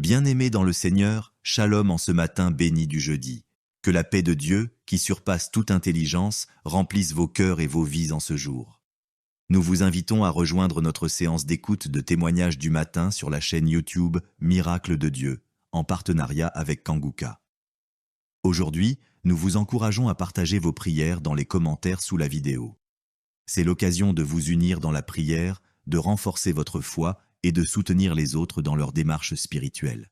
Bien-aimés dans le Seigneur, shalom en ce matin béni du jeudi. Que la paix de Dieu, qui surpasse toute intelligence, remplisse vos cœurs et vos vies en ce jour. Nous vous invitons à rejoindre notre séance d'écoute de témoignages du matin sur la chaîne YouTube Miracle de Dieu, en partenariat avec Kanguka. Aujourd'hui, nous vous encourageons à partager vos prières dans les commentaires sous la vidéo. C'est l'occasion de vous unir dans la prière, de renforcer votre foi et de soutenir les autres dans leur démarche spirituelle.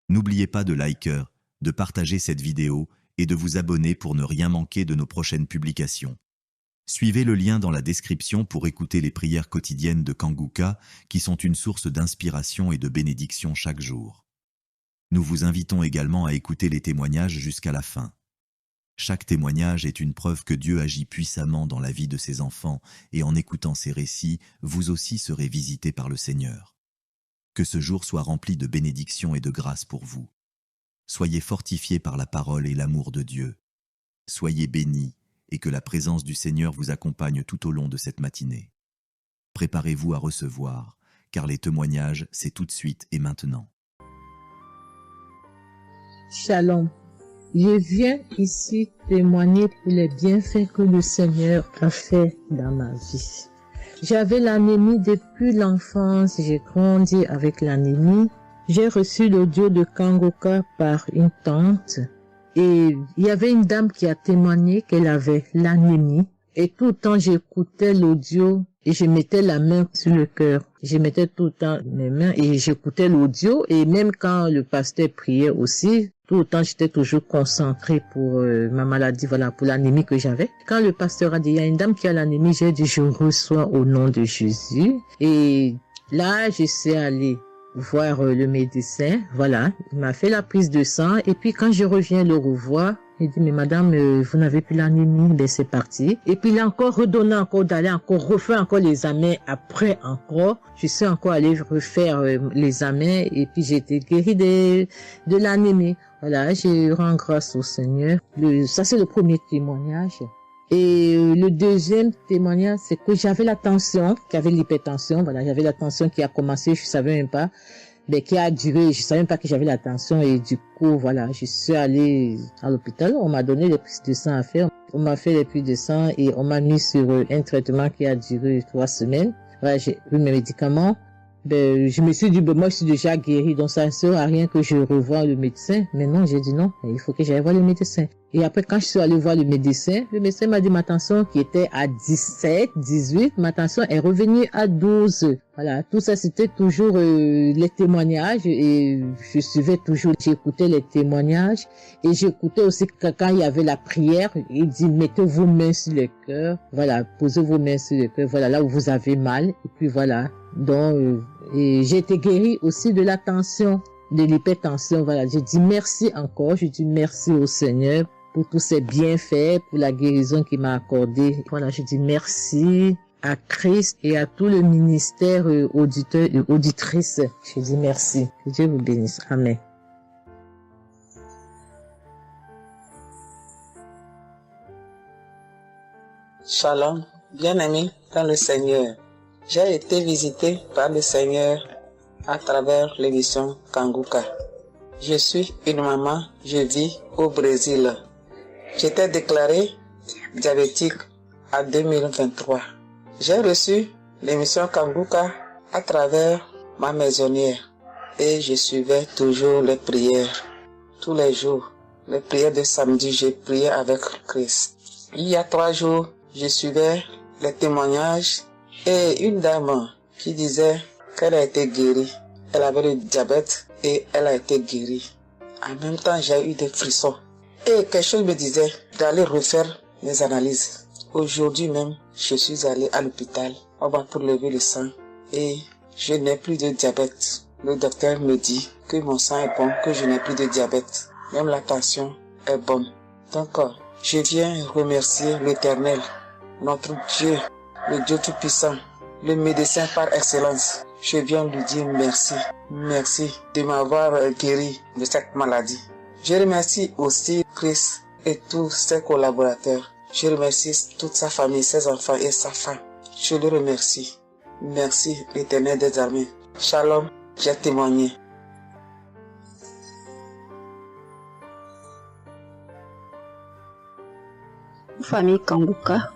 N'oubliez pas de liker, de partager cette vidéo et de vous abonner pour ne rien manquer de nos prochaines publications. Suivez le lien dans la description pour écouter les prières quotidiennes de Kanguka qui sont une source d'inspiration et de bénédiction chaque jour. Nous vous invitons également à écouter les témoignages jusqu'à la fin. Chaque témoignage est une preuve que Dieu agit puissamment dans la vie de ses enfants et en écoutant ces récits, vous aussi serez visités par le Seigneur. Que ce jour soit rempli de bénédictions et de grâce pour vous. Soyez fortifiés par la parole et l'amour de Dieu. Soyez bénis et que la présence du Seigneur vous accompagne tout au long de cette matinée. Préparez-vous à recevoir, car les témoignages, c'est tout de suite et maintenant. Shalom. Je viens ici témoigner pour les bienfaits que le Seigneur a fait dans ma vie. J'avais l'anémie depuis l'enfance, j'ai grandi avec l'anémie. J'ai reçu l'audio de Kanguka par une tante et il y avait une dame qui a témoigné qu'elle avait l'anémie. Et tout le temps j'écoutais l'audio et je mettais la main sur le cœur. Je mettais tout le temps mes mains et j'écoutais l'audio et même quand le pasteur priait aussi, tout le temps j'étais toujours concentrée pour ma maladie, voilà, pour l'anémie que j'avais. Quand le pasteur a dit, il y a une dame qui a l'anémie, j'ai dit, je reçois au nom de Jésus. Et là, je suis allée voir le médecin, voilà, il m'a fait la prise de sang et puis quand je reviens le revoir, il dit, mais madame, vous n'avez plus l'anémie, ben c'est parti. Et puis il a encore redonné encore d'aller encore refaire encore les examens après encore. Je suis encore allée refaire les examens et puis j'ai été guérie de l'anémie. Voilà, je rends grâce au Seigneur. Ça c'est le premier témoignage. Et le deuxième témoignage, c'est que j'avais la tension, j'avais l'hypertension, voilà, j'avais la tension qui a commencé, je savais même pas, mais qui a duré, je savais même pas que j'avais la tension et du coup, voilà, je suis allée à l'hôpital, on m'a donné les prises de sang à faire, on m'a fait les prises de sang et on m'a mis sur un traitement qui a duré 3 semaines. Voilà, j'ai eu mes médicaments. Ben, je me suis dit, ben, moi, je suis déjà guérie, donc ça ne sert à rien que je revoie le médecin. Mais non, j'ai dit non, il faut que j'aille voir le médecin. Et après, quand je suis allée voir le médecin m'a dit ma tension qui était à 17, 18, ma tension est revenue à 12. Voilà, tout ça, c'était toujours les témoignages et je suivais toujours, j'écoutais les témoignages et j'écoutais aussi quand il y avait la prière, il dit, mettez vos mains sur le cœur, voilà, posez vos mains sur le cœur, voilà, là où vous avez mal, et puis voilà. Donc, et j'ai été guérie aussi de la tension, de l'hypertension, voilà. Je dis merci encore, je dis merci au Seigneur pour tous ses bienfaits, pour la guérison qu'il m'a accordée. Voilà, je dis merci à Christ et à tout le ministère auditeur et auditrice. Je dis merci. Que Dieu vous bénisse. Amen. Shalom, bien-aimés dans le Seigneur. J'ai été visité par le Seigneur à travers l'émission Kanguka. Je suis une maman, je vis au Brésil. J'étais déclarée diabétique en 2023. J'ai reçu l'émission Kanguka à travers ma maisonnière et je suivais toujours les prières. Tous les jours, les prières de samedi, j'ai prié avec Christ. Il y a 3 jours, je suivais les témoignages et une dame qui disait qu'elle a été guérie. Elle avait le diabète et elle a été guérie. En même temps, j'ai eu des frissons. Et quelque chose me disait d'aller refaire mes analyses. Aujourd'hui même, je suis allé à l'hôpital. On va pour lever le sang et je n'ai plus de diabète. Le docteur me dit que mon sang est bon, que je n'ai plus de diabète. Même la tension est bonne. Donc, je viens remercier l'Éternel, notre Dieu, le Dieu Tout-Puissant, le médecin par excellence. Je viens lui dire merci. Merci de m'avoir guéri de cette maladie. Je remercie aussi Christ et tous ses collaborateurs. Je remercie toute sa famille, ses enfants et sa femme. Je le remercie. Merci l'Éternel des armées. Shalom, j'ai témoigné. Famille Kanguka,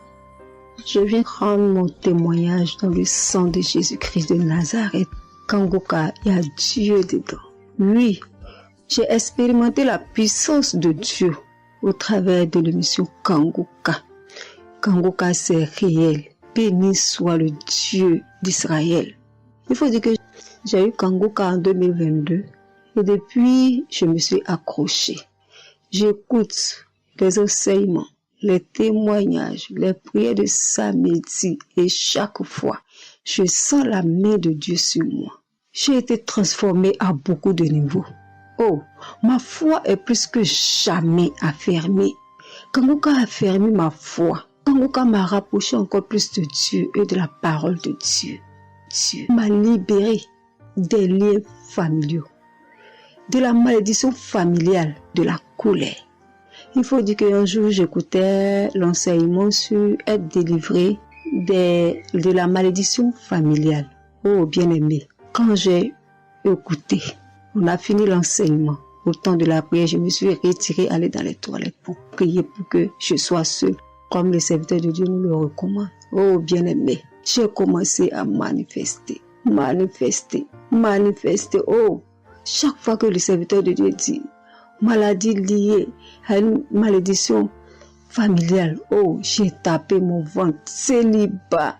je viens rendre mon témoignage dans le sang de Jésus-Christ de Nazareth. Kanguka, il y a Dieu dedans. Oui, j'ai expérimenté la puissance de Dieu au travers de l'émission Kanguka. Kanguka, c'est réel. Béni soit le Dieu d'Israël. Il faut dire que j'ai eu Kanguka en 2022 et depuis, je me suis accrochée. J'écoute les enseignements, les témoignages, les prières de samedi et chaque fois, je sens la main de Dieu sur moi. J'ai été transformée à beaucoup de niveaux. Oh, ma foi est plus que jamais affermie. Kanguka a affermi ma foi. Kanguka m'a rapproché encore plus de Dieu et de la parole de Dieu. Dieu m'a libéré des liens familiaux, de la malédiction familiale, de la colère. Il faut dire qu'un jour, j'écoutais l'enseignement sur être délivré de la malédiction familiale. Oh, bien-aimé, quand j'ai écouté, on a fini l'enseignement. Au temps de la prière, je me suis retirée, aller dans les toilettes pour prier pour que je sois seule, comme le serviteur de Dieu nous le recommande. Oh, bien-aimé, j'ai commencé à manifester. Oh, chaque fois que le serviteur de Dieu dit maladie liée à une malédiction familiale, oh, j'ai tapé mon ventre. Célibat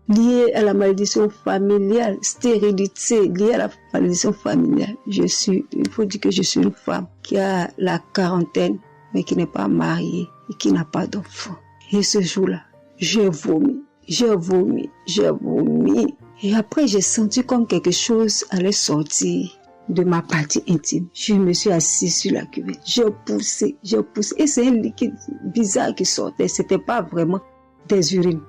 lié à la malédiction familiale, stérilité liée à la malédiction familiale. Il faut dire que je suis une femme qui a la quarantaine, mais qui n'est pas mariée et qui n'a pas d'enfant. Et ce jour-là, j'ai vomi. Et après, j'ai senti comme quelque chose allait sortir de ma partie intime. Je me suis assise sur la cuvette. J'ai poussé. Et c'est un liquide bizarre qui sortait. C'était pas vraiment des urines.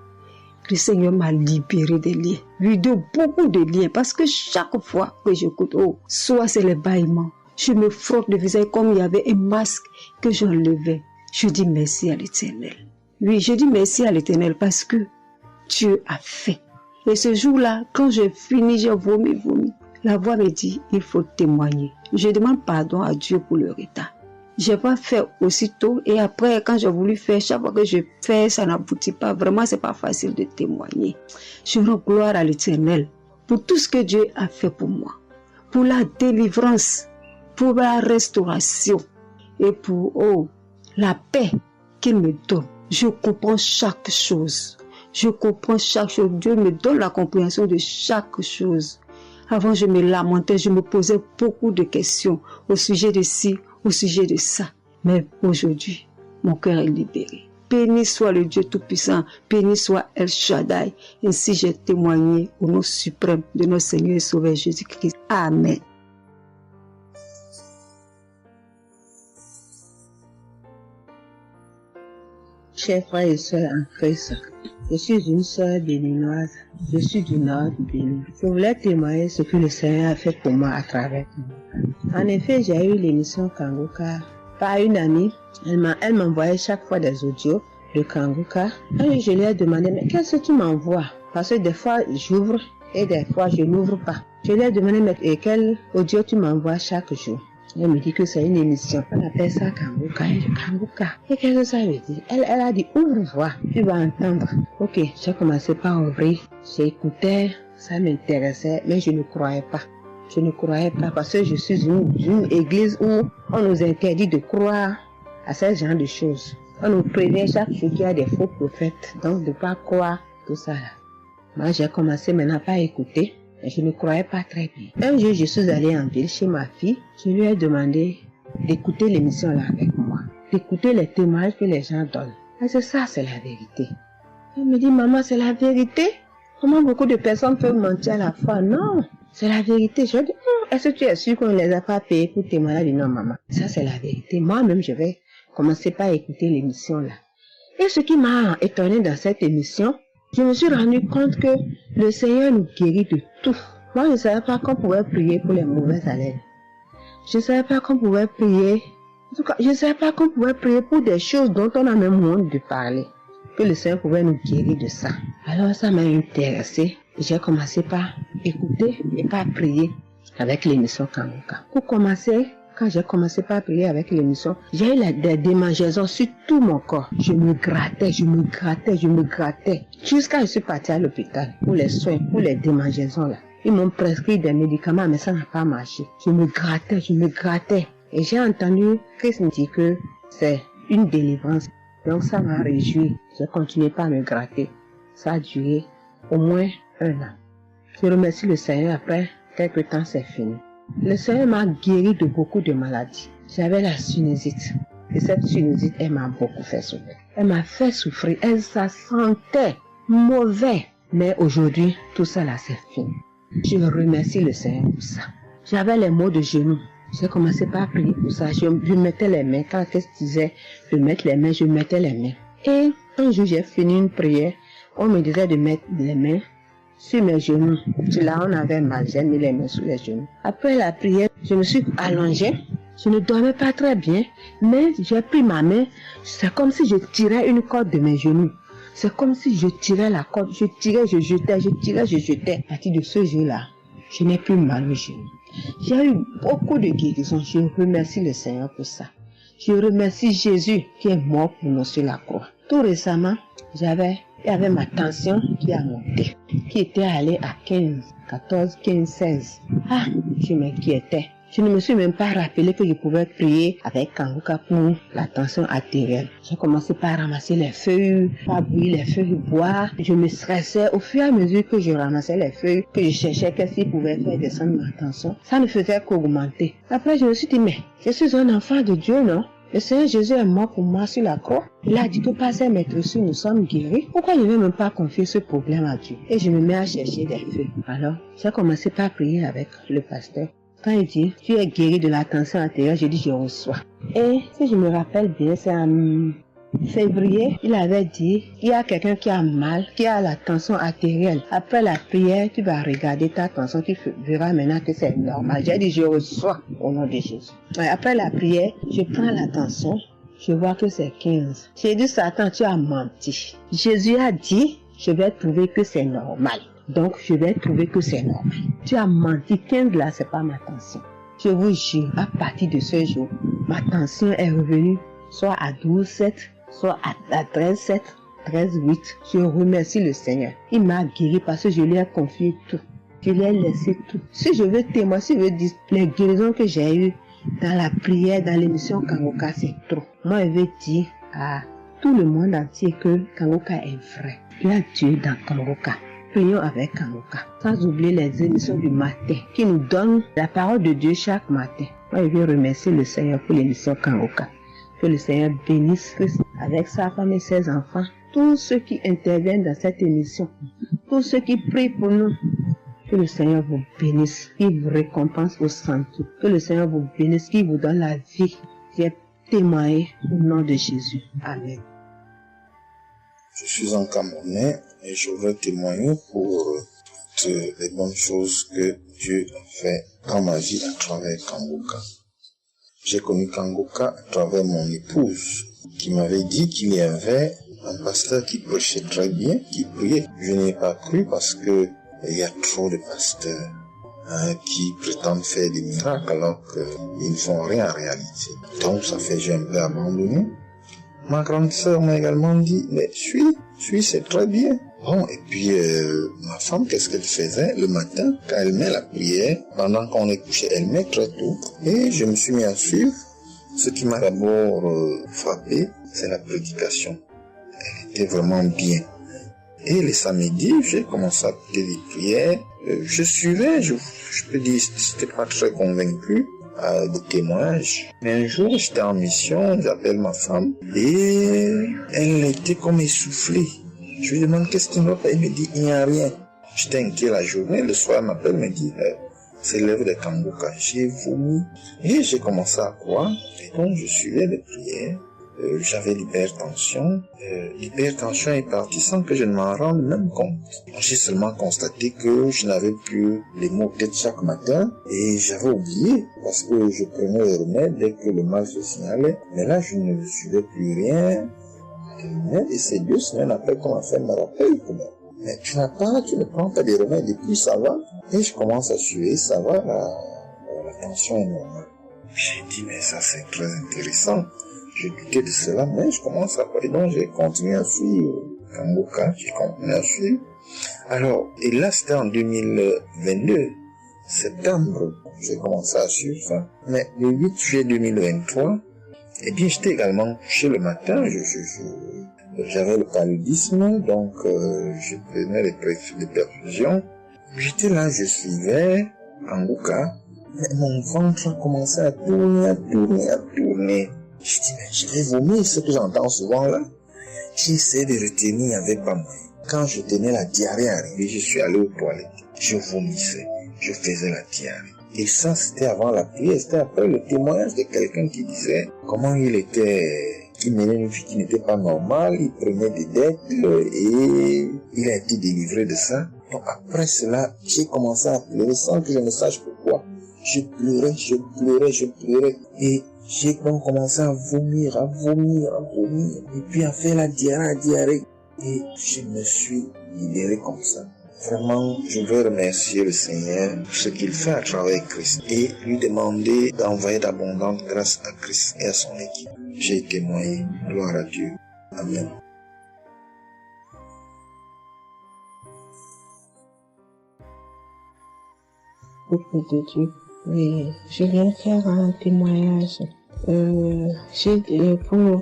Le Seigneur m'a libéré des liens. Oui, de beaucoup de liens. Parce que chaque fois que j'écoute, oh, soit c'est les bâillements. Je me frotte le visage comme il y avait un masque que j'enlevais. Je dis merci à l'Éternel. Oui, je dis merci à l'Éternel parce que Dieu a fait. Et ce jour-là, quand j'ai fini, j'ai vomi. La voix me dit, il faut témoigner. Je demande pardon à Dieu pour le retard. Je n'ai pas fait aussitôt et après, quand j'ai voulu faire, chaque fois que je fais, ça n'aboutit pas. Vraiment, c'est pas facile de témoigner. Je rends gloire à l'Éternel pour tout ce que Dieu a fait pour moi. Pour la délivrance, pour la restauration et pour, la paix qu'il me donne. Je comprends chaque chose. Dieu me donne la compréhension de chaque chose. Avant, je me lamentais, je me posais beaucoup de questions au sujet de ci, au sujet de ça. Mais aujourd'hui, mon cœur est libéré. Béni soit le Dieu Tout-Puissant, béni soit El Shaddai. Ainsi j'ai témoigné au nom suprême de notre Seigneur et Sauveur Jésus-Christ. Amen. Chers frères et sœurs en Christ, je suis une sœur béninoise, je suis du nord du Bénin. Je voulais témoigner ce que le Seigneur a fait pour moi à travers moi. En effet, j'ai eu l'émission Kanguka par une amie. Elle m'envoyait chaque fois des audios de Kanguka. Et je lui ai demandé, mais qu'est-ce que tu m'envoies? Parce que des fois, j'ouvre et des fois, je n'ouvre pas. Je lui ai demandé, mais quel audio tu m'envoies chaque jour? Elle me dit que c'est une émission. On appelle ça Kanguka. Kanguka. Et qu'est-ce que ça veut dire? Elle a dit, ouvre-voix, tu vas entendre. Ok, j'ai commencé par ouvrir. J'écoutais, ça m'intéressait, mais je ne croyais pas. Je ne croyais pas parce que je suis une église où on nous interdit de croire à ce genre de choses. On nous prévient chaque jour qu'il y a des faux prophètes, donc de ne pas croire tout ça là. Moi, j'ai commencé maintenant à écouter. Je ne croyais pas très bien. Un jour, je suis allée en ville chez ma fille. Je lui ai demandé d'écouter l'émission là avec moi, d'écouter les témoignages que les gens donnent. Et c'est ça, c'est la vérité. Elle me dit, maman, c'est la vérité? Comment beaucoup de personnes peuvent mentir à la fois? Non, c'est la vérité. Je dis, est-ce que tu es sûr qu'on ne les a pas payés pour témoigner? Non, maman, ça c'est la vérité. Moi-même, je vais commencer par écouter l'émission là. Et ce qui m'a étonné dans cette émission, je me suis rendu compte que le Seigneur nous guérit de tout. Moi, je ne savais pas qu'on pouvait prier pour les mauvaises haleines. Je ne savais pas qu'on pouvait prier. En tout cas, je ne savais pas qu'on pouvait prier pour des choses dont on a même honte de parler. Que le Seigneur pouvait nous guérir de ça. Alors, ça m'a intéressé. J'ai commencé par écouter et par prier avec l'émission Kanguka. Pour commencer quand j'ai commencé par prier avec l'émission, j'ai eu des démangeaisons sur tout mon corps. Je me grattais, jusqu'à ce que je suis partie à l'hôpital pour les soins, pour les démangeaisons là. Ils m'ont prescrit des médicaments, mais ça n'a pas marché. Je me grattais. Et j'ai entendu Christ me dire que c'est une délivrance. Donc ça m'a réjoui. J'ai continué par me gratter. Ça a duré au moins 1 an. Je remercie le Seigneur, après quelques temps c'est fini. Le Seigneur m'a guéri de beaucoup de maladies. J'avais la sinusite. Et cette sinusite, elle m'a beaucoup fait souffrir. Elle m'a fait souffrir. Ça sentait mauvais. Mais aujourd'hui, tout ça là, c'est fini. Je remercie le Seigneur pour ça. J'avais les maux de genoux. J'ai commencé par prier pour ça. Je mettais les mains. Quand Christ disait de mettre les mains, je mettais les mains. Et un jour, j'ai fini une prière. On me disait de mettre les mains sur mes genoux. Là, on avait mal. J'ai mis les mains sur les genoux. Après la prière, je me suis allongée. Je ne dormais pas très bien. Mais j'ai pris ma main. C'est comme si je tirais une corde de mes genoux. C'est comme si je tirais la corde. Je tirais, je jetais. À partir de ce jour-là, je n'ai plus mal aux genoux. J'ai eu beaucoup de guérisons. Je remercie le Seigneur pour ça. Je remercie Jésus qui est mort pour nous sur la croix. Tout récemment, il y avait ma tension qui a monté, qui était allée à 14, 15, 16. Je m'inquiétais. Je ne me suis même pas rappelé que je pouvais prier avec Kanguka pour la tension artérielle. J'ai commencé par ramasser les feuilles, par bouillir les feuilles de bois. Je me stressais au fur et à mesure que je ramassais les feuilles, que je cherchais qu'est-ce qui pouvait faire descendre ma tension. Ça ne faisait qu'augmenter. Après, je me suis dit, mais je suis un enfant de Dieu, non? Le Seigneur Jésus est mort pour moi sur la croix. Il a dit que par ses maîtresses, nous sommes guéris. Pourquoi je ne vais même pas confier ce problème à Dieu? Et je me mets à chercher des feuilles. Alors, j'ai commencé par prier avec le pasteur. Quand il dit, tu es guéri de la tension artérielle, je dis, je reçois. Et si je me rappelle bien, c'est en février, il avait dit, il y a quelqu'un qui a mal, qui a la tension artérielle. Après la prière, tu vas regarder ta tension, tu verras maintenant que c'est normal. J'ai dit, je reçois au nom de Jésus. Et après la prière, je prends la tension, je vois que c'est 15. J'ai dit, Satan, tu as menti. Jésus a dit, je vais trouver que c'est normal. Donc, je vais trouver que c'est normal. Tu as menti, 15 là, c'est pas ma tension. Je vous jure, à partir de ce jour, ma tension est revenue soit à 12,7, soit à 13,7, 13,8. Je remercie le Seigneur. Il m'a guéri parce que je lui ai confié tout. Je lui ai laissé tout. Si je veux témoigner, si je veux dire les guérisons que j'ai eues dans la prière, dans l'émission Kanguka, c'est trop. Moi, je veux dire à tout le monde entier que Kanguka est vrai. Il y a Dieu dans Kanguka. Prions avec Kanguka, sans oublier les émissions du matin qui nous donnent la parole de Dieu chaque matin. Moi, je veux remercier le Seigneur pour l'émission Kanguka. Que le Seigneur bénisse Christ avec sa femme et ses enfants, tous ceux qui interviennent dans cette émission, tous ceux qui prient pour nous. Que le Seigneur vous bénisse, qu'il vous récompense au centre. Que le Seigneur vous bénisse, qu'il vous donne la vie. J'ai témoigné au nom de Jésus. Amen. Je suis un Camerounais et je veux témoigner pour toutes les bonnes choses que Dieu a fait dans ma vie à travers Kanguka. J'ai connu Kanguka à travers mon épouse qui m'avait dit qu'il y avait un pasteur qui prêchait très bien, qui priait. Je n'ai pas cru parce que il y a trop de pasteurs qui prétendent faire des miracles alors qu'ils ne font rien en réalité. Donc ça fait que j'ai un peu abandonné. Ma grande sœur m'a également dit, mais suis, c'est très bien. Bon, et puis ma femme, qu'est-ce qu'elle faisait le matin quand elle met la prière, pendant qu'on est couché, elle met très tôt. Et je me suis mis à suivre. Ce qui m'a d'abord frappé, c'est la prédication. Elle était vraiment bien. Et les samedis, j'ai commencé à écouter des prières. Je suivais, je peux dire, j'étais pas très convaincu de témoignages. Mais un jour, j'étais en mission, j'appelle ma femme, et elle était comme essoufflée. Je lui demande qu'est-ce qui ne va pas, elle me dit, il n'y a rien. J'étais inquiet la journée, le soir, elle m'appelle, me dit, c'est l'œuvre de Kanguka. J'ai vomi, et j'ai commencé à croire, et donc je suivais les prières. J'avais l'hypertension. L'hypertension est partie sans que je ne m'en rende même compte. J'ai seulement constaté que je n'avais plus les maux de tête chaque matin et j'avais oublié parce que je prenais les remèdes dès que le mal se signalait. Mais là, je ne suivais plus rien. Et c'est 2 semaines après qu'on m'a fait me rappeler que mais tu ne prends pas des remèdes et puis ça va. Et je commence à suivre, ça va, la tension est normale. J'ai dit, mais ça c'est très intéressant. Je doutais de cela, mais je commence à parler. Donc j'ai continué à suivre Kangoka, j'ai continué à suivre. Alors, et là c'était en 2022, septembre, j'ai commencé à suivre ça. Mais le 8 juillet 2023, eh bien j'étais également couché le matin, j'avais le paludisme, donc je prenais les perfusions. J'étais là, je suivais Kangoka, mais mon ventre a commencé à tourner. Je dis, mais je vais vomir, ce que j'entends souvent là. J'ai essayé de retenir, il n'y avait pas moyen. Quand je tenais la diarrhée arrivée, je suis allé aux toilettes. Je vomissais, je faisais la diarrhée. Et ça, c'était avant la prière, c'était après le témoignage de quelqu'un qui disait comment qu'il menait une vie qui n'était pas normale, il prenait des dettes et il a été délivré de ça. Donc après cela, j'ai commencé à pleurer sans que je ne sache pourquoi. Je pleurais et j'ai donc commencé à vomir, et puis à faire la diarrhée. Et je me suis libéré comme ça. Vraiment, je veux remercier le Seigneur pour ce qu'il fait à travers Christ et lui demander d'envoyer d'abondantes grâces à Christ et à son équipe. J'ai témoigné. Gloire à Dieu. Amen. Peuple de Dieu. Oui, je viens faire un témoignage.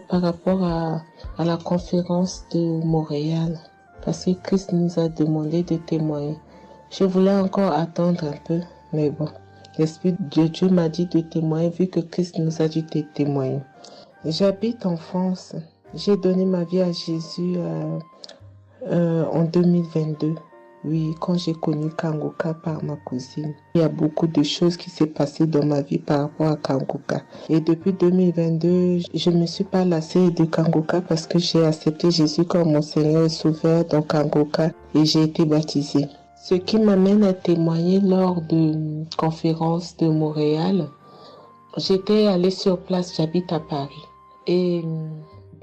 Par rapport à la conférence de Montréal, parce que Christ nous a demandé de témoigner. Je voulais encore attendre un peu, mais bon, l'Esprit de Dieu m'a dit de témoigner vu que Christ nous a dit de témoigner. J'habite en France. J'ai donné ma vie à Jésus en 2022. Oui, quand j'ai connu Kangoka par ma cousine. Il y a beaucoup de choses qui s'est passées dans ma vie par rapport à Kangoka. Et depuis 2022, je ne me suis pas lassée de Kangoka parce que j'ai accepté Jésus comme mon Seigneur et Sauveur dans Kangoka et j'ai été baptisée. Ce qui m'amène à témoigner lors de conférence de Montréal, j'étais allée sur place, j'habite à Paris. Et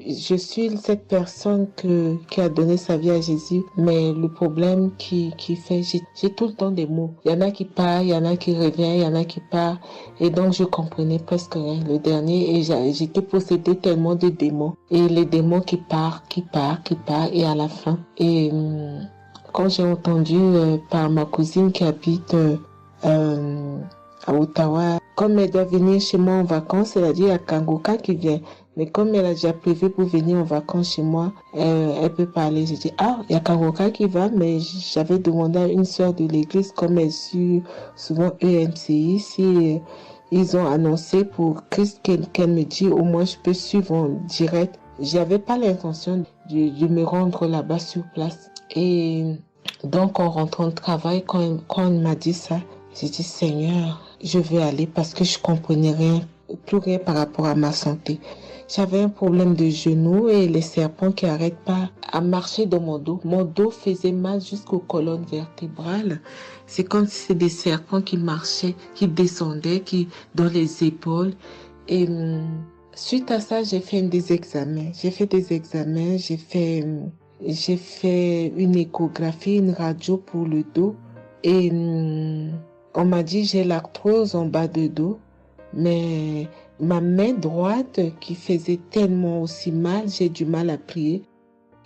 je suis cette personne qui a donné sa vie à Jésus, mais le problème qui fait, j'ai tout le temps des mots. Il y en a qui partent, il y en a qui reviennent, il y en a qui partent. Et donc, je comprenais presque rien. Le dernier, et j'étais possédée tellement de démons. Et les démons qui partent, et à la fin. Et quand j'ai entendu par ma cousine qui habite à Ottawa, comme elle doit venir chez moi en vacances, elle a dit à Kangoka qui vient. Mais comme elle a déjà prévu pour venir en vacances chez moi, elle peut parler. J'ai dit, il y a Kangoka qui va, mais j'avais demandé à une sœur de l'église, comme elle suit souvent EMCI, si ils ont annoncé pour Christ qu'elle me dit, au moins je peux suivre en direct. J'avais pas l'intention de me rendre là-bas sur place. Et donc, en rentrant au travail, quand elle m'a dit ça, j'ai dit, Seigneur, je vais aller parce que je comprenais plus rien par rapport à ma santé. J'avais un problème de genou et les serpents qui n'arrêtent pas à marcher dans mon dos. Mon dos faisait mal jusqu'aux colonnes vertébrales. C'est comme si c'était des serpents qui marchaient, qui descendaient, dans les épaules. Et suite à ça, j'ai fait des examens. J'ai fait une échographie, une radio pour le dos. Et on m'a dit j'ai l'arthrose en bas de dos. Mais ma main droite qui faisait tellement aussi mal, j'ai du mal à prier.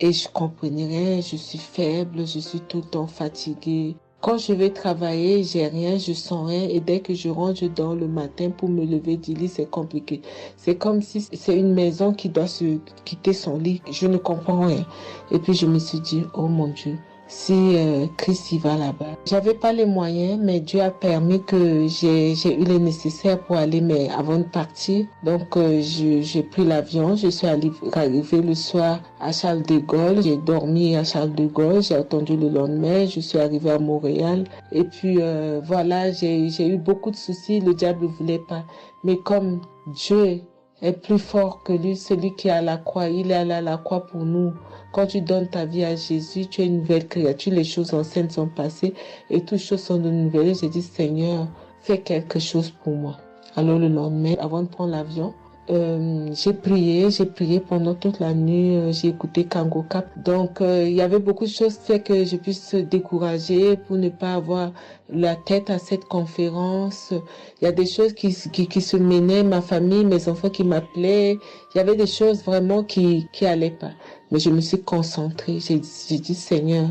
Et je comprenais rien, je suis faible, je suis tout le temps fatiguée. Quand je vais travailler, j'ai rien, je sens rien. Et dès que je rentre, je dors le matin pour me lever du lit, c'est compliqué. C'est comme si c'est une maison qui doit se quitter son lit. Je ne comprends rien. Et puis je me suis dit, oh mon Dieu, si Christ y va là-bas. J'avais pas les moyens, mais Dieu a permis que j'ai eu les nécessaires pour aller, mais avant de partir. Donc j'ai pris l'avion, je suis arrivée le soir à Charles de Gaulle. J'ai dormi à Charles de Gaulle, j'ai attendu le lendemain, je suis arrivée à Montréal. Et puis voilà, j'ai eu beaucoup de soucis, le diable ne voulait pas. Mais comme Dieu est plus fort que lui, celui qui est à la croix, il est allé à la croix pour nous. Quand tu donnes ta vie à Jésus, tu es une nouvelle créature, les choses anciennes sont passées et toutes choses sont de nouvelles. J'ai dit, Seigneur, fais quelque chose pour moi. Alors le lendemain, avant de prendre l'avion, J'ai prié pendant toute la nuit, j'ai écouté Kangoka. Donc, il y avait beaucoup de choses qui fait que je puisse se décourager pour ne pas avoir la tête à cette conférence. Il y a des choses qui se menaient, ma famille, mes enfants qui m'appelaient. Il y avait des choses vraiment qui allaient pas. Mais je me suis concentrée. J'ai dit, Seigneur,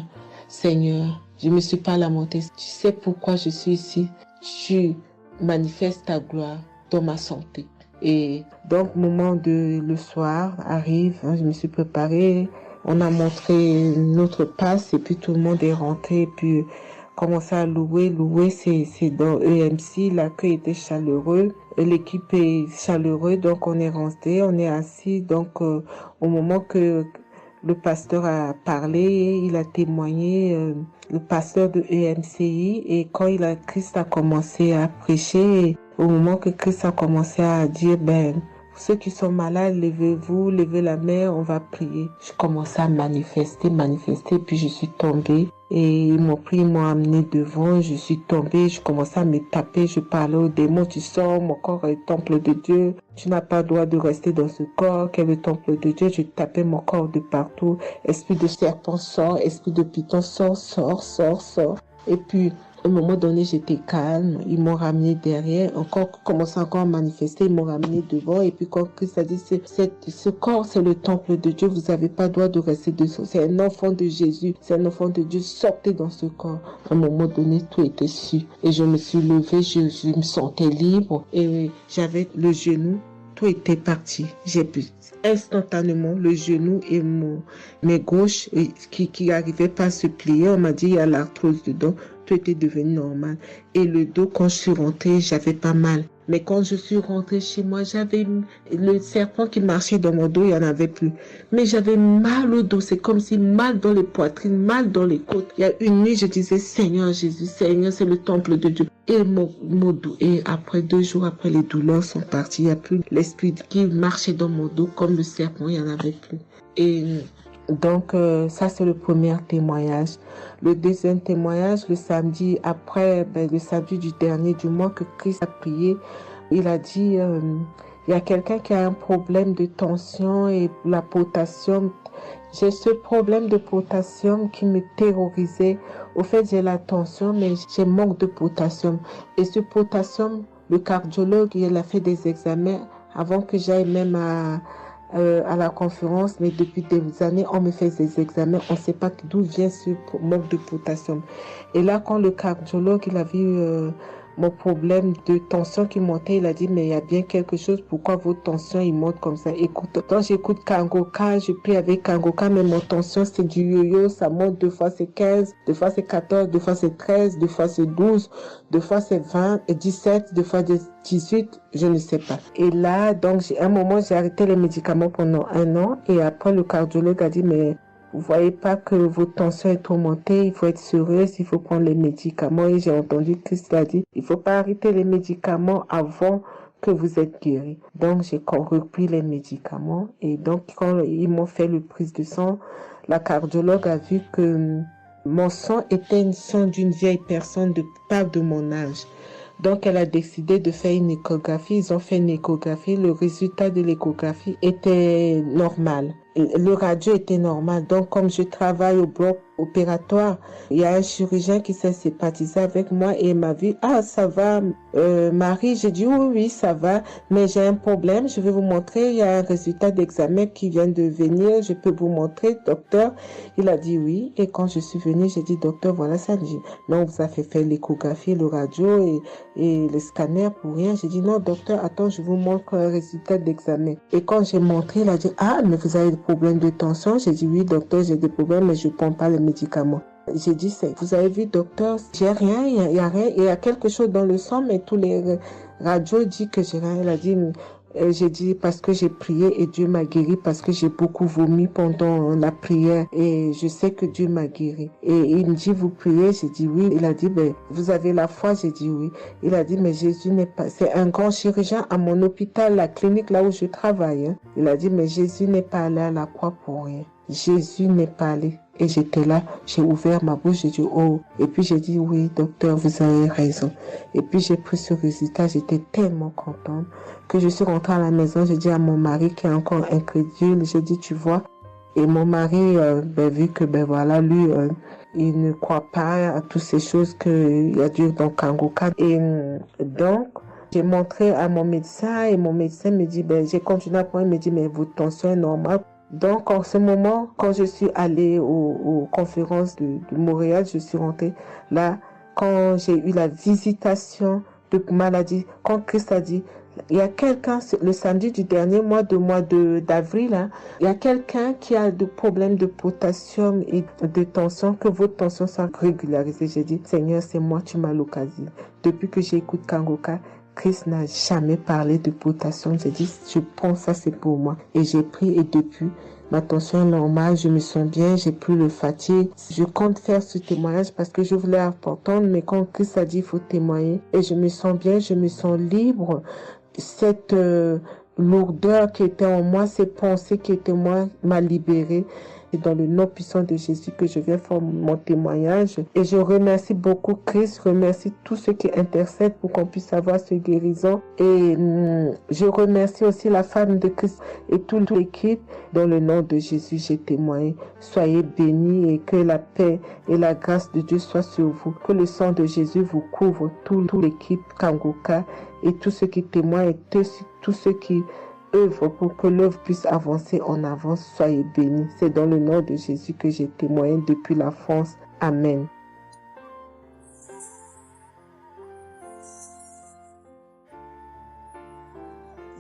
je me suis pas lamentée. Tu sais pourquoi je suis ici. Tu manifestes ta gloire dans ma santé. Et donc, le soir arrive, je me suis préparée, on a montré notre passe et puis tout le monde est rentré et puis commencé à louer. C'est dans EMC, l'accueil était chaleureux, l'équipe est chaleureuse, donc on est rentré, on est assis. Donc, au moment que le pasteur a parlé, il a témoigné, le pasteur de EMCI, et quand Christ a commencé à prêcher, au moment que Christ a commencé à dire, ceux qui sont malades, levez-vous, levez la main, on va prier. Je commençais à manifester, puis je suis tombée. Et ils m'ont pris, ils m'ont amené devant, je suis tombée, je commençais à me taper, je parlais aux démons, tu sors, mon corps est le temple de Dieu, tu n'as pas le droit de rester dans ce corps, qui est le temple de Dieu, je tapais mon corps de partout, esprit de serpent sort, esprit de python sort. Et puis, à un moment donné, j'étais calme. Ils m'ont ramené derrière. Commençant encore à manifester. Ils m'ont ramené devant. Et puis, quand Christ a dit, ce corps, c'est le temple de Dieu. Vous n'avez pas le droit de rester dessous. C'est un enfant de Jésus. C'est un enfant de Dieu. Sortez dans ce corps. À un moment donné, tout était su. Et je me suis levée. Je me sentais libre. Et j'avais le genou. Tout était parti. J'ai pu instantanément le genou et mes gauches qui n'arrivaient pas à se plier. On m'a dit, il y a l'arthrose dedans. Tout était devenu normal. Et le dos, quand je suis rentrée, j'avais pas mal. Mais quand je suis rentrée chez moi, j'avais le serpent qui marchait dans mon dos, il n'y en avait plus. Mais j'avais mal au dos. C'est comme si mal dans les poitrines, mal dans les côtes. Il y a une nuit, je disais, Seigneur Jésus, Seigneur, c'est le temple de Dieu. Et mon dos. Et après 2 jours après, les douleurs sont parties. Il n'y a plus l'esprit qui marchait dans mon dos comme le serpent, il n'y en avait plus. Et donc, ça, c'est le premier témoignage. Le deuxième témoignage, le samedi après, le samedi du dernier du mois que Christ a prié, il a dit, il y a quelqu'un qui a un problème de tension et la potassium. J'ai ce problème de potassium qui me terrorisait. Au fait, j'ai la tension, mais j'ai manque de potassium. Et ce potassium, le cardiologue, il a fait des examens avant que j'aille même à la conférence, mais depuis des années, on me fait des examens, on ne sait pas d'où vient ce manque de potassium. Et là, quand le cardiologue, il a vu mon problème de tension qui montait, il a dit, mais il y a bien quelque chose, pourquoi vos tensions, ils montent comme ça? Écoute, quand j'écoute Kangoka, je prie avec Kangoka, mais mon tension, c'est du yo-yo, ça monte, 2 fois c'est 15, 2 fois c'est 14, 2 fois c'est 13, 2 fois c'est 12, 2 fois c'est 20, et 17, 2 fois 18, je ne sais pas. Et là, donc, à un moment, j'ai arrêté les médicaments pendant 1 an, et après, le cardiologue a dit, mais vous voyez pas que votre tension est trop montée, il faut être sérieuse, il faut prendre les médicaments. Et j'ai entendu Christ a dit, il faut pas arrêter les médicaments avant que vous êtes guéri. Donc, j'ai repris les médicaments. Et donc, quand ils m'ont fait le prise de sang, la cardiologue a vu que mon sang était un sang d'une vieille personne, pas de mon âge. Donc, elle a décidé de faire une échographie. Ils ont fait une échographie. Le résultat de l'échographie était normal. Le radio était normal. Donc, comme je travaille au bloc opératoire, il y a un chirurgien qui s'est sympathisé avec moi et il m'a dit, ah, ça va, Marie? J'ai dit, oui, ça va, mais j'ai un problème. Je vais vous montrer. Il y a un résultat d'examen qui vient de venir. Je peux vous montrer, docteur? Il a dit oui. Et quand je suis venue, j'ai dit, docteur, voilà ça. J'ai dit, non, vous avez fait l'échographie, le radio et le scanner pour rien. J'ai dit, non, docteur, attends, je vous montre un résultat d'examen. Et quand j'ai montré, il a dit, ah, mais vous avez des problèmes de tension? J'ai dit, oui, docteur, j'ai des problèmes, mais je ne prends pas les médicaments. J'ai dit, vous avez vu, docteur, j'ai rien, il y a rien, il y a quelque chose dans le sang, mais tous les radios disent que j'ai rien. Il a dit, j'ai dit, parce que j'ai prié et Dieu m'a guéri, parce que j'ai beaucoup vomi pendant la prière et je sais que Dieu m'a guéri. Et il me dit, vous priez? J'ai dit oui. Il a dit, vous avez la foi? J'ai dit oui. Il a dit, mais Jésus n'est pas, c'est un grand chirurgien à mon hôpital, la clinique là où je travaille. Il a dit, mais Jésus n'est pas allé à la croix pour rien. Jésus n'est pas allé. Et j'étais là, j'ai ouvert ma bouche, j'ai dit oh. Et puis j'ai dit oui, docteur, vous avez raison. Et puis j'ai pris ce résultat, j'étais tellement contente que je suis rentrée à la maison, j'ai dit à mon mari qui est encore incrédule, j'ai dit tu vois. Et mon mari, vu que voilà, lui, il ne croit pas à toutes ces choses qu'il y a Dieu dans Kangoka. Et donc, j'ai montré à mon médecin et mon médecin me dit, j'ai continué à prendre, il me dit, mais votre tension est normale. Donc, en ce moment, quand je suis allée aux conférences de Montréal, je suis rentrée là, quand j'ai eu la visitation de maladie, quand Christ a dit, il y a quelqu'un, le samedi du dernier mois d'avril, hein, il y a quelqu'un qui a des problèmes de potassium et de tension, que votre tension soit régularisée. J'ai dit, Seigneur, c'est moi, tu m'as localisé. Depuis que j'écoute Kangoka, Christ n'a jamais parlé de potassium. J'ai dit, je pense ça, c'est pour moi. Et j'ai pris, et depuis, ma tension est normale, je me sens bien, j'ai plus le fatigue. Je compte faire ce témoignage parce que je voulais entendre, mais quand Christ a dit, il faut témoigner. Et je me sens bien, je me sens libre. Cette lourdeur qui était en moi, ces pensées qui étaient en moi, m'a libérée. C'est dans le nom puissant de Jésus que je viens faire mon témoignage. Et je remercie beaucoup Christ, je remercie tous ceux qui intercèdent pour qu'on puisse avoir ce guérison. Et je remercie aussi la femme de Christ et toute l'équipe. Dans le nom de Jésus, j'ai témoigné. Soyez bénis et que la paix et la grâce de Dieu soient sur vous. Que le sang de Jésus vous couvre, toute l'équipe Kangoka et tous ceux qui témoignent et tous ceux qui œuvre pour que l'œuvre puisse avancer en avant. Soyez bénis. C'est dans le nom de Jésus que j'ai témoigné depuis la France. Amen.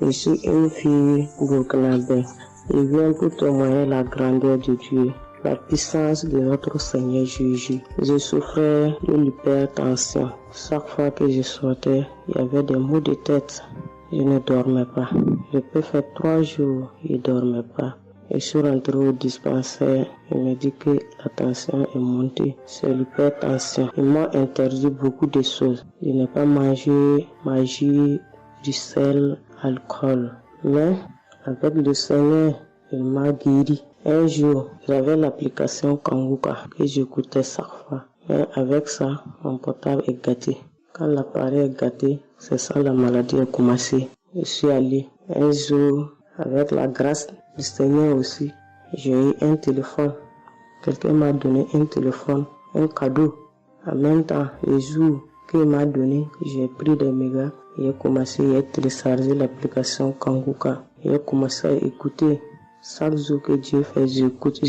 Je suis une fille burkinabé. Je viens pour témoigner la grandeur de Dieu, la puissance de notre Seigneur Jésus. Je souffrais de l'hypertension. Chaque fois que je sortais, il y avait des maux de tête. Je ne dormais pas. Je peux faire 3 jours, je ne dormais pas. Et je suis rentré au dispensaire. Il m'a dit que la tension est montée. C'est l'hypertension. Ils m'ont interdit beaucoup de choses. Je n'ai pas mangé, du sel, alcool. Mais avec le Seigneur, il m'a guéri. Un jour, j'avais l'application Kangoka que j'écoutais chaque fois. Mais avec ça, mon portable est gâté. Quand l'appareil est gâté, c'est ça la maladie a commencé. Je suis allé un jour, avec la grâce du Seigneur aussi, j'ai eu un téléphone. Quelqu'un m'a donné un téléphone, un cadeau. En même temps, le jour qu'il m'a donné, j'ai pris des mégas et j'ai commencé à télécharger l'application Kangoka. J'ai commencé à écouter. Chaque jour que Dieu fait, j'écoute.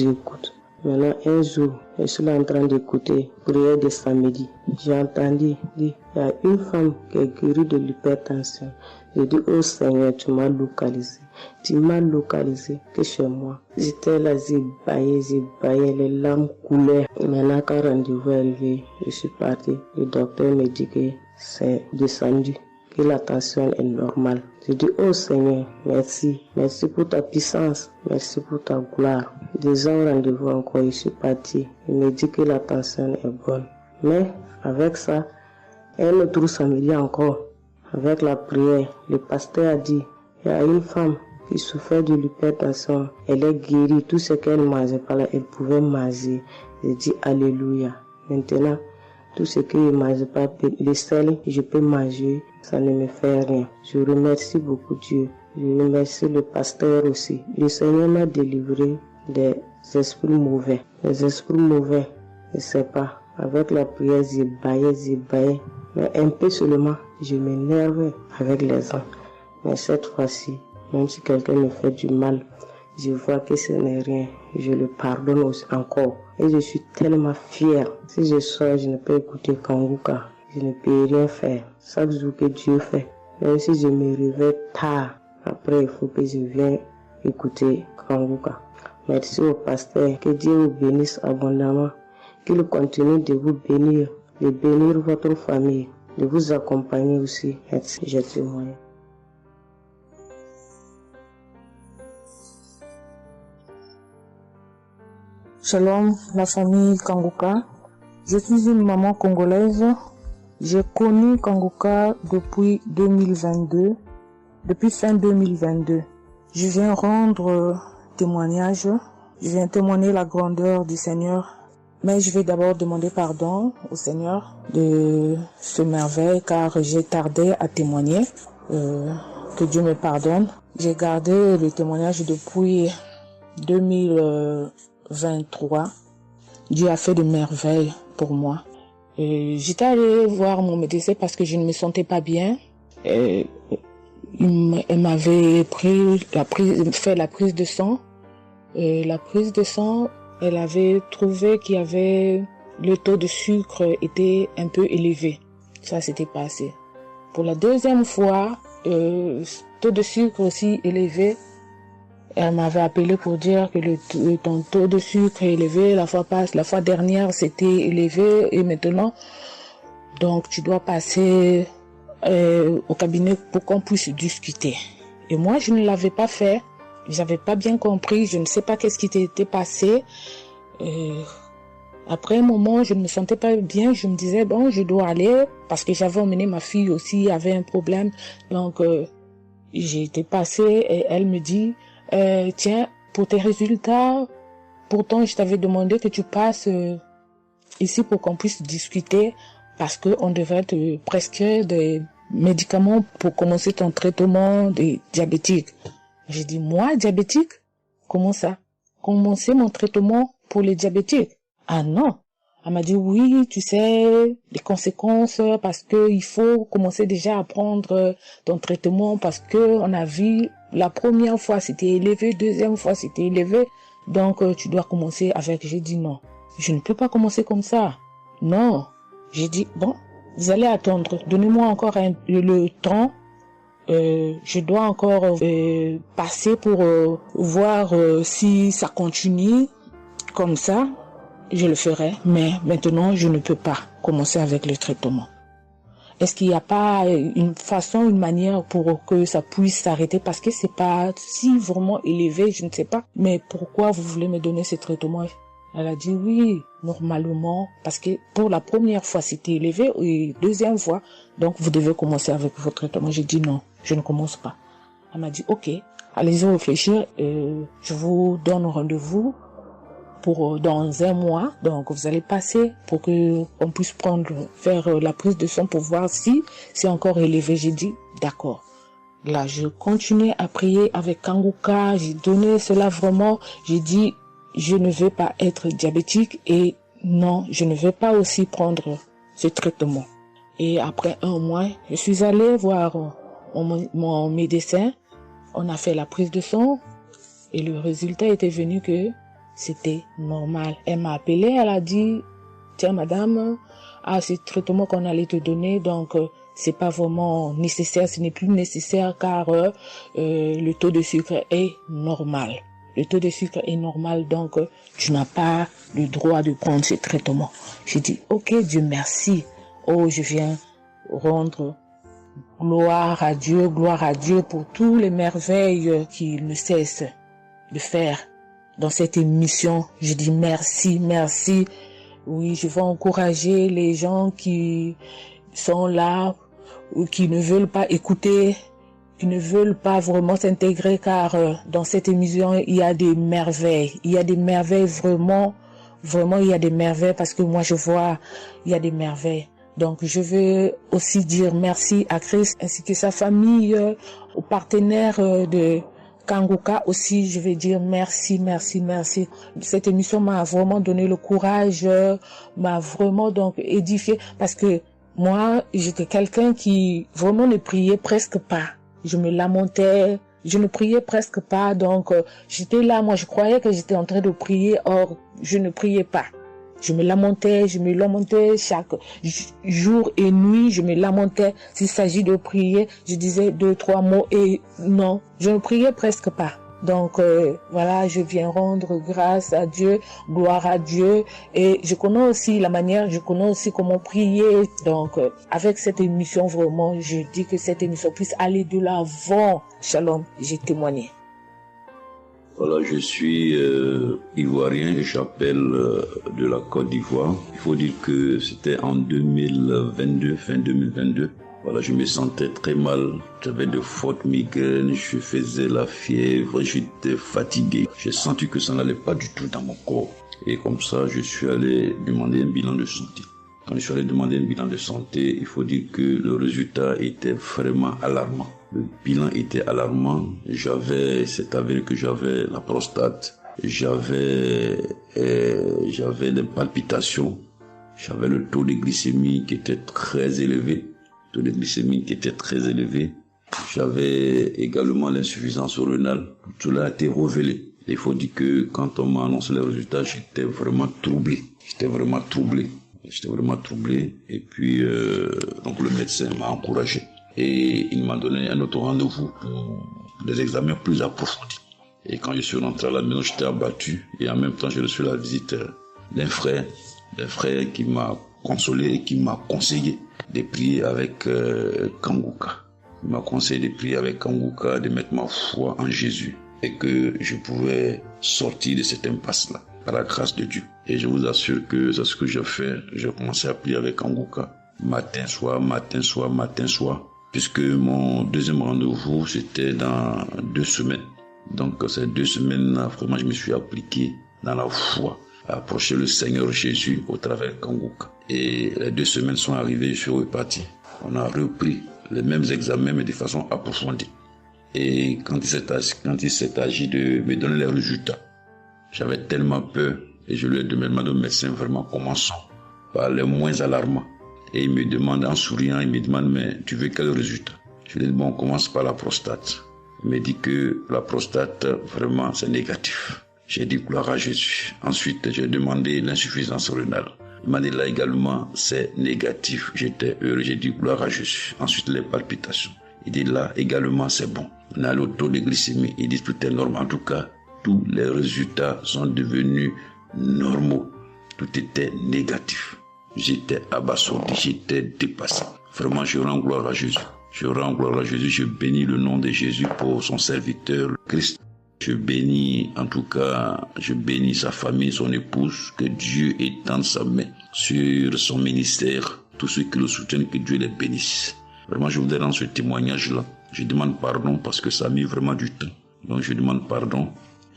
Maintenant, un jour, je suis là en train d'écouter prière de samedi. J'ai entendu dire, il y a une femme qui est guérie de l'hypertension. J'ai dit, oh Seigneur, tu m'as localisé. Tu m'as localisé que chez moi. J'étais là, j'ai baillé, les larmes coulaient. Maintenant, quand rendez-vous est arrivé, je suis parti. Le docteur me dit que c'est descendu, que la tension est normale. Je dis, oh Seigneur, merci. Merci pour ta puissance. Merci pour ta gloire. Déjà au rendez-vous encore, je suis parti. Il me dit que la tension est bonne. Mais avec ça, un autre samedi encore, avec la prière, le pasteur a dit, il y a une femme qui souffrait de l'hypertension. Elle est guérie. Tout ce qu'elle ne mangeait pas là, elle pouvait manger. J'ai dit, alléluia. Maintenant, tout ce que je ne mange pas, le sel, je peux manger, ça ne me fait rien. Je remercie beaucoup Dieu. Je remercie le pasteur aussi. Le Seigneur m'a délivré des esprits mauvais. Les esprits mauvais, je ne sais pas. Avec la prière, j'ai baillé. Mais un peu seulement, je m'énerve avec les gens. Mais cette fois-ci, même si quelqu'un me fait du mal, je vois que ce n'est rien. Je le pardonne aussi encore. Et je suis tellement fière. Si je sors, je ne peux écouter Kangoka. Je ne peux rien faire. Chaque jour que Dieu fait. Même si je me réveille tard, après il faut que je vienne écouter Kangoka. Merci au pasteur. Que Dieu vous bénisse abondamment. Qu'il continue de vous bénir, de bénir votre famille, de vous accompagner aussi. Merci. Je témoigne. Shalom, la famille Kangoka. Je suis une maman congolaise. J'ai connu Kangoka depuis 2022, depuis fin 2022. Je viens rendre témoignage Je viens témoigner la grandeur du Seigneur. Mais je vais d'abord demander pardon au Seigneur de ce merveille car j'ai tardé à témoigner. Que Dieu me pardonne. J'ai gardé le témoignage depuis 2023. Dieu a fait de merveilles pour moi. J'étais allée voir mon médecin parce que je ne me sentais pas bien. Elle m'avait fait la prise de sang. La prise de sang, elle avait trouvé qu'il y avait le taux de sucre était un peu élevé. Ça, c'était pas assez. Pour la deuxième fois, taux de sucre aussi élevé. Elle m'avait appelé pour dire que ton taux de sucre est élevé. La fois dernière, c'était élevé et maintenant, donc tu dois passer au cabinet pour qu'on puisse discuter. Et moi, je ne l'avais pas fait. J'avais pas bien compris. Je ne sais pas qu'est-ce qui était passé. Après un moment, je ne me sentais pas bien. Je me disais, bon, je dois aller parce que j'avais emmené ma fille aussi, avait un problème. Donc, j'ai été passée et elle me dit, tiens, pour tes résultats, pourtant je t'avais demandé que tu passes ici pour qu'on puisse discuter parce qu'on devrait te prescrire des médicaments pour commencer ton traitement de diabétique. J'ai dit, moi, diabétique? Comment ça? Commencer mon traitement pour les diabétiques? Ah non. Elle m'a dit, oui, tu sais, les conséquences, parce que il faut commencer déjà à prendre ton traitement, parce que on a vu, la première fois c'était élevé, deuxième fois c'était élevé, donc tu dois commencer avec. J'ai dit non, je ne peux pas commencer comme ça. Non. J'ai dit, bon, vous allez attendre, donnez-moi encore le temps. Je dois encore passer pour voir si ça continue comme ça. Je le ferai, mais maintenant je ne peux pas commencer avec le traitement. Est-ce qu'il n'y a pas une façon, une manière pour que ça puisse s'arrêter parce que c'est pas si vraiment élevé, je ne sais pas. Mais pourquoi vous voulez me donner ce traitement? Elle a dit oui, normalement, parce que pour la première fois c'était élevé et deuxième fois, donc vous devez commencer avec votre traitement. J'ai dit non, je ne commence pas. Elle m'a dit ok, allez-y réfléchir, je vous donne rendez-vous pour dans un mois, donc vous allez passer pour que on puisse faire la prise de sang pour voir si c'est encore élevé. J'ai dit d'accord. Là, je continuais à prier avec Kanguka, j'ai donné cela vraiment, j'ai dit je ne veux pas être diabétique et non, je ne veux pas aussi prendre ce traitement. Et après un mois, je suis allée voir mon médecin, on a fait la prise de sang et le résultat était venu que c'était normal. Elle m'a appelé, elle a dit, tiens madame, ce traitement qu'on allait te donner, donc c'est pas vraiment nécessaire, ce n'est plus nécessaire car le taux de sucre est normal. Le taux de sucre est normal, donc tu n'as pas le droit de prendre ce traitement. J'ai dit, ok, Dieu merci. Oh, je viens rendre gloire à Dieu pour tous les merveilles qu'il ne cesse de faire. Dans cette émission, je dis merci, merci. Oui, je veux encourager les gens qui sont là ou qui ne veulent pas écouter, qui ne veulent pas vraiment s'intégrer car dans cette émission, il y a des merveilles. Il y a des merveilles vraiment, il y a des merveilles parce que moi je vois, il y a des merveilles. Donc je veux aussi dire merci à Christ ainsi que sa famille, aux partenaires de Kanguka aussi, je vais dire merci, merci, merci. Cette émission m'a vraiment donné le courage, m'a vraiment donc édifié parce que moi, j'étais quelqu'un qui vraiment ne priait presque pas. Je me lamentais, je ne priais presque pas, donc j'étais là, moi je croyais que j'étais en train de prier, or je ne priais pas. Je me lamentais chaque jour et nuit, je me lamentais. S'il s'agit de prier, je disais 2-3 mots et non, je ne priais presque pas. Donc voilà, je viens rendre grâce à Dieu, gloire à Dieu et je connais aussi comment prier. Donc avec cette émission vraiment, je dis que cette émission puisse aller de l'avant. Shalom, j'ai témoigné. Voilà, je suis ivoirien et j'appelle de la Côte d'Ivoire. Il faut dire que c'était en 2022, fin 2022. Voilà, je me sentais très mal. J'avais de fortes migraines, je faisais la fièvre, j'étais fatigué. J'ai senti que ça n'allait pas du tout dans mon corps. Et comme ça, je suis allé demander un bilan de santé. Quand je suis allé demander un bilan de santé, il faut dire que le résultat était vraiment alarmant. Le bilan était alarmant. C'est avéré que j'avais la prostate. J'avais des palpitations. J'avais le taux de glycémie qui était très élevé. J'avais également l'insuffisance rénale. Tout cela a été révélé. Il faut dire que quand on m'a annoncé les résultats, j'étais vraiment troublé. Et puis, donc le médecin m'a encouragé. Et il m'a donné un autre rendez-vous pour des examens plus approfondis. Et quand je suis rentré à la maison, j'étais abattu. Et en même temps, j'ai reçu la visite d'un frère qui m'a consolé et qui m'a conseillé de prier avec Kanguka. Il m'a conseillé de prier avec Kanguka, de mettre ma foi en Jésus et que je pouvais sortir de cette impasse-là par la grâce de Dieu. Et je vous assure que c'est ce que j'ai fait. J'ai commencé à prier avec Kanguka matin, soir, puisque mon deuxième rendez-vous, c'était dans 2 semaines. Donc ces 2 semaines-là, vraiment, je me suis appliqué dans la foi à approcher le Seigneur Jésus au travers de Kanguka. Et les 2 semaines sont arrivées, je suis reparti. On a repris les mêmes examens, mais de façon approfondie. Et quand il s'est agi de me donner les résultats, j'avais tellement peur et je lui ai demandé au médecin, vraiment, commençons par les moins alarmants. Et il me demande en souriant, mais tu veux quel résultat? Je lui ai dit, bon, on commence par la prostate. Il me dit que la prostate, vraiment, c'est négatif. J'ai dit gloire à Jésus. Ensuite, j'ai demandé l'insuffisance rénale. Il m'a dit là également, c'est négatif. J'étais heureux, j'ai dit gloire à Jésus. Ensuite, les palpitations. Il dit là également, c'est bon. On a le taux de glycémie. Il dit tout est normal. En tout cas, tous les résultats sont devenus normaux. Tout était négatif. J'étais abasourdi, j'étais dépassé. Vraiment, je rends gloire à Jésus. Je bénis le nom de Jésus pour son serviteur, le Christ. Je bénis sa famille, son épouse, que Dieu étende sa main sur son ministère. Tous ceux qui le soutiennent, que Dieu les bénisse. Vraiment, je voudrais rendre ce témoignage-là. Je demande pardon parce que ça a mis vraiment du temps. Donc, je demande pardon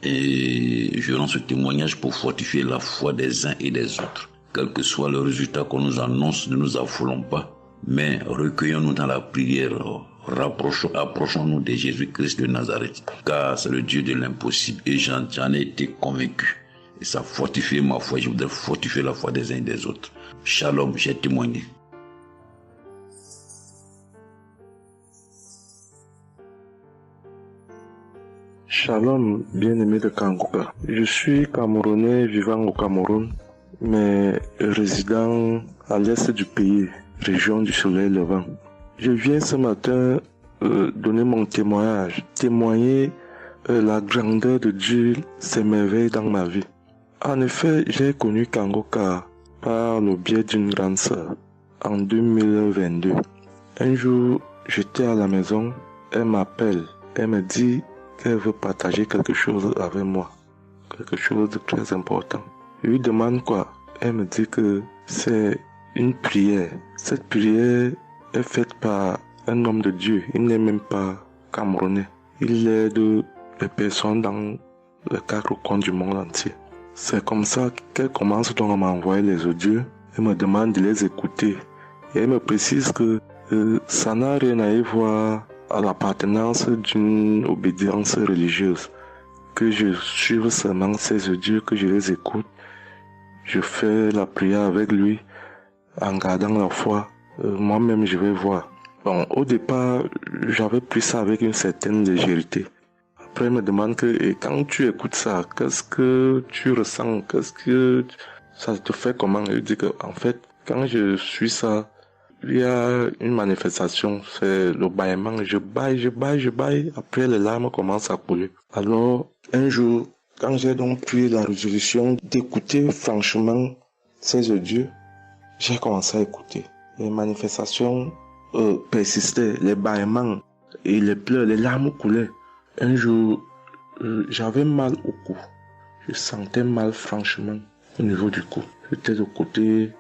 et je rends ce témoignage pour fortifier la foi des uns et des autres. Quel que soit le résultat qu'on nous annonce, ne nous affolons pas, mais recueillons-nous dans la prière. Approchons-nous de Jésus-Christ de Nazareth, car c'est le Dieu de l'impossible et j'en ai été convaincu. Et ça fortifie ma foi, je voudrais fortifier la foi des uns et des autres. Shalom, j'ai témoigné. Shalom, bien-aimé de Kanguka. Je suis Camerounais vivant au Cameroun, mais résident à l'est du pays, région du soleil levant. Je viens ce matin donner mon témoignage, témoigner la grandeur de Dieu, ses merveilles dans ma vie. En effet, j'ai connu Kanguka par le biais d'une grande sœur en 2022. Un jour, j'étais à la maison, elle m'appelle, elle me dit qu'elle veut partager quelque chose avec moi, quelque chose de très important. Je lui demande quoi? Elle me dit que c'est une prière. Cette prière est faite par un homme de Dieu. Il n'est même pas camerounais. Il aide les personnes dans les 4 coins du monde entier. C'est comme ça qu'elle commence donc à m'envoyer les audios. Elle me demande de les écouter. Et elle me précise que ça n'a rien à y voir à l'appartenance d'une obédience religieuse. Que je suive seulement ces audios, que je les écoute. Je fais la prière avec lui en gardant la foi. Moi-même, je vais voir. Bon, au départ, j'avais pris ça avec une certaine légèreté. Après, il me demande et quand tu écoutes ça, qu'est-ce que tu ressens? Qu'est-ce que ça te fait comment? Je dis que, en fait, quand je suis ça, il y a une manifestation, c'est le bâillement. Je baille. Après, les larmes commencent à couler. Alors, un jour, quand j'ai donc pris la résolution d'écouter franchement ces audios, j'ai commencé à écouter. Les manifestations persistaient, les bâillements et les pleurs, les larmes coulaient. Un jour, j'avais mal au cou. Je sentais mal franchement au niveau du cou. J'étais au côté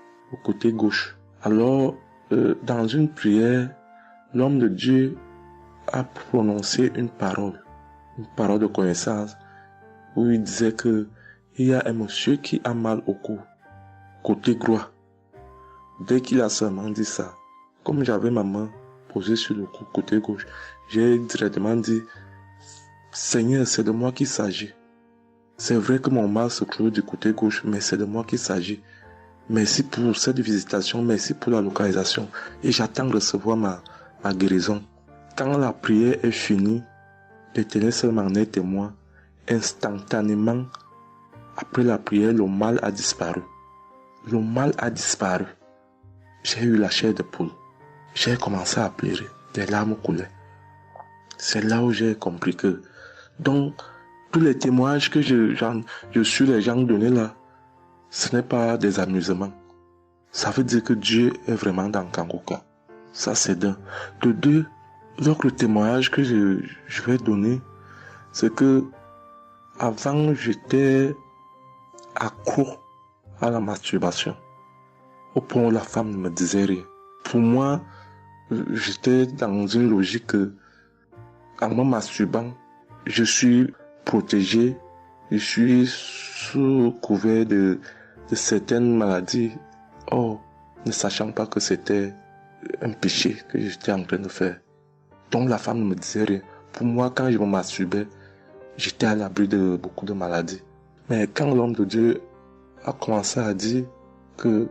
gauche. Alors, dans une prière, l'homme de Dieu a prononcé une parole de connaissance, où il disait que il y a un monsieur qui a mal au cou, côté droit. Dès qu'il a seulement dit ça, comme j'avais ma main posée sur le cou côté gauche, j'ai directement dit, Seigneur, c'est de moi qu'il s'agit. C'est vrai que mon mal se trouve du côté gauche, mais c'est de moi qu'il s'agit. Merci pour cette visitation, merci pour la localisation. Et j'attends de recevoir ma guérison. Quand la prière est finie, l'Éternel seul m'en est témoin. Instantanément, après la prière, le mal a disparu. Le mal a disparu. J'ai eu la chair de poule. J'ai commencé à pleurer. Des larmes coulaient. C'est là où j'ai compris que, donc, tous les témoignages que je suis les gens donnés là, ce n'est pas des amusements. Ça veut dire que Dieu est vraiment dans Kangoka. Ça c'est d'un. De deux, l'autre témoignage que je vais donner, c'est que avant j'étais accro à la masturbation. Au point où la femme ne me disait rien. Pour moi, j'étais dans une logique que, en me masturbant, je suis protégé, je suis sous couvert de certaines maladies. Oh, ne sachant pas que c'était un péché que j'étais en train de faire. Donc la femme ne me disait rien. Pour moi, quand je me masturbais, j'étais à l'abri de beaucoup de maladies. Mais quand l'homme de Dieu a commencé à dire que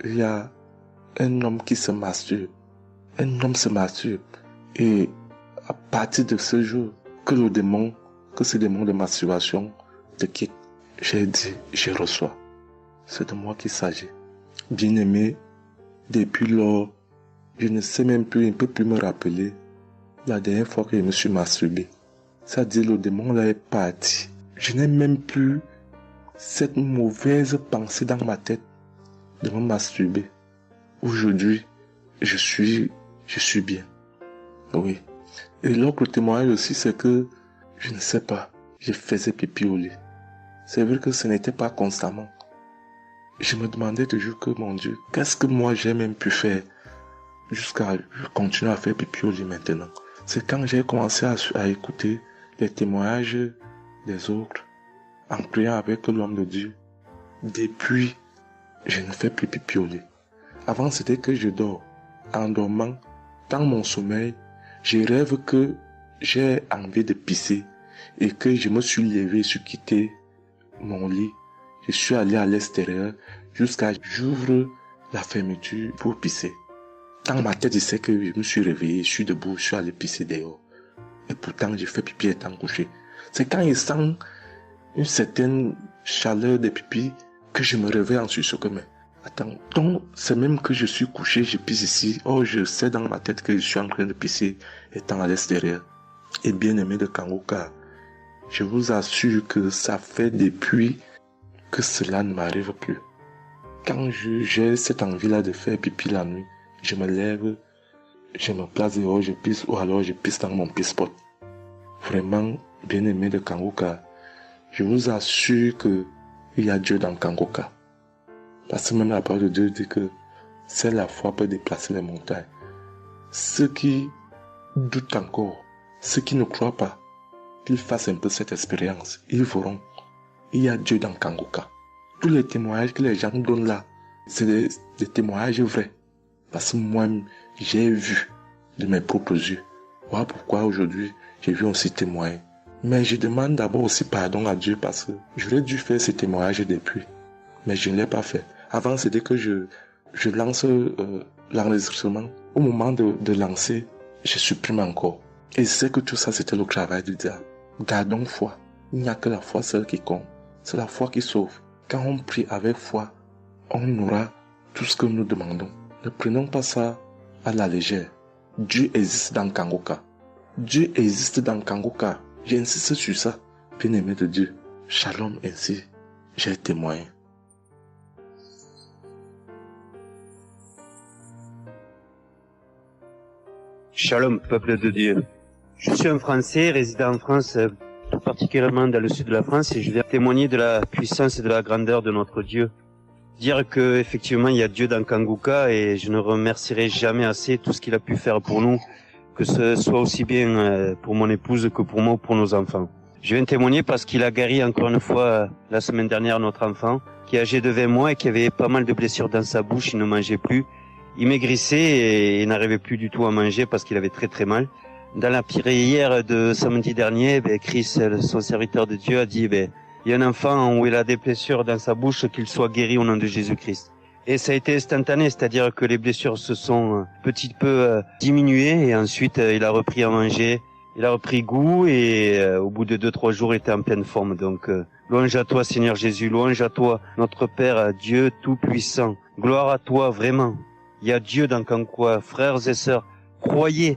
il y a un homme qui se masturbe, un homme se masturbe, et à partir de ce jour, que ce démon de masturbation te quitte, j'ai dit, je reçois. C'est de moi qu'il s'agit. Bien-aimé, depuis lors, je ne sais même plus, je ne peux plus me rappeler la dernière fois que je me suis masturbé. C'est-à-dire, le démon là est parti. Je n'ai même plus cette mauvaise pensée dans ma tête de me masturber. Aujourd'hui, je suis bien. Oui. Et l'autre témoignage aussi, c'est que, je ne sais pas, je faisais pipi au lit. C'est vrai que ce n'était pas constamment. Je me demandais toujours que, mon Dieu, qu'est-ce que moi j'ai même pu faire jusqu'à continuer à faire pipi au lit maintenant. C'est quand j'ai commencé à écouter les témoignages des autres, en priant avec l'homme de Dieu. Depuis, je ne fais plus pipi au lit. Avant, c'était que je dors. En dormant, dans mon sommeil, je rêve que j'ai envie de pisser et que je me suis levé, je suis quitté mon lit. Je suis allé à l'extérieur jusqu'à j'ouvre la fermeture pour pisser. Dans ma tête, je sais que je me suis réveillé, je suis debout, je suis allé pisser dehors. Et pourtant, j'ai fait pipi étant couché. C'est quand je sens une certaine chaleur de pipi que je me réveille en sursaut. Mais attends, donc c'est même que je suis couché, je pisse ici. Oh, je sais dans ma tête que je suis en train de pisser étant à l'extérieur. Et bien aimé de Kangoka, je vous assure que ça fait depuis que cela ne m'arrive plus. Quand j'ai cette envie-là de faire pipi la nuit, je me lève, je me place dehors, je pisse, ou alors je pisse dans mon pisse-pot. Vraiment, bien aimé de Kangoka, je vous assure que il y a Dieu dans Kangoka. Parce que même la parole de Dieu dit que c'est la foi peut déplacer les montagnes. Ceux qui doutent encore, ceux qui ne croient pas, qu'ils fassent un peu cette expérience, ils verront. Il y a Dieu dans Kangoka. Tous les témoignages que les gens donnent là, c'est des témoignages vrais. Parce que moi, j'ai vu de mes propres yeux. Voilà pourquoi aujourd'hui, j'ai vu aussi témoigner. Mais je demande d'abord aussi pardon à Dieu parce que j'aurais dû faire ces témoignages depuis. Mais je ne l'ai pas fait. Avant, c'était que je lance l'enregistrement. Au moment de lancer, je supprime encore. Et je sais que tout ça, c'était le travail du diable. Gardons foi. Il n'y a que la foi seule qui compte. C'est la foi qui sauve. Quand on prie avec foi, on aura tout ce que nous demandons. Ne prenons pas ça à la légère. Dieu existe dans Kangoka. Dieu existe dans Kangoka. J'insiste sur ça. Bien-aimé de Dieu. Shalom ainsi. J'ai témoigné. Shalom, peuple de Dieu. Je suis un Français résidant en France, tout particulièrement dans le sud de la France, et je viens témoigner de la puissance et de la grandeur de notre Dieu. dire que effectivement il y a Dieu dans Kanguka et je ne remercierai jamais assez tout ce qu'il a pu faire pour nous, que ce soit aussi bien pour mon épouse que pour moi ou pour nos enfants. Je viens témoigner parce qu'il a guéri encore une fois la semaine dernière notre enfant qui est âgé de 20 mois et qui avait pas mal de blessures dans sa bouche, il ne mangeait plus, il maigrissait et il n'arrivait plus du tout à manger parce qu'il avait très très mal. Dans la prière de samedi dernier, Chris, son serviteur de Dieu, a dit il y a un enfant où il a des blessures dans sa bouche, qu'il soit guéri au nom de Jésus-Christ. Et ça a été instantané, c'est-à-dire que les blessures se sont petit peu diminuées et ensuite il a repris à manger, il a repris goût et au bout de 2-3 jours il était en pleine forme. Donc louange à toi Seigneur Jésus, louange à toi notre Père, Dieu Tout-Puissant. Gloire à toi vraiment. Il y a Dieu dans Kanguka, frères et sœurs, croyez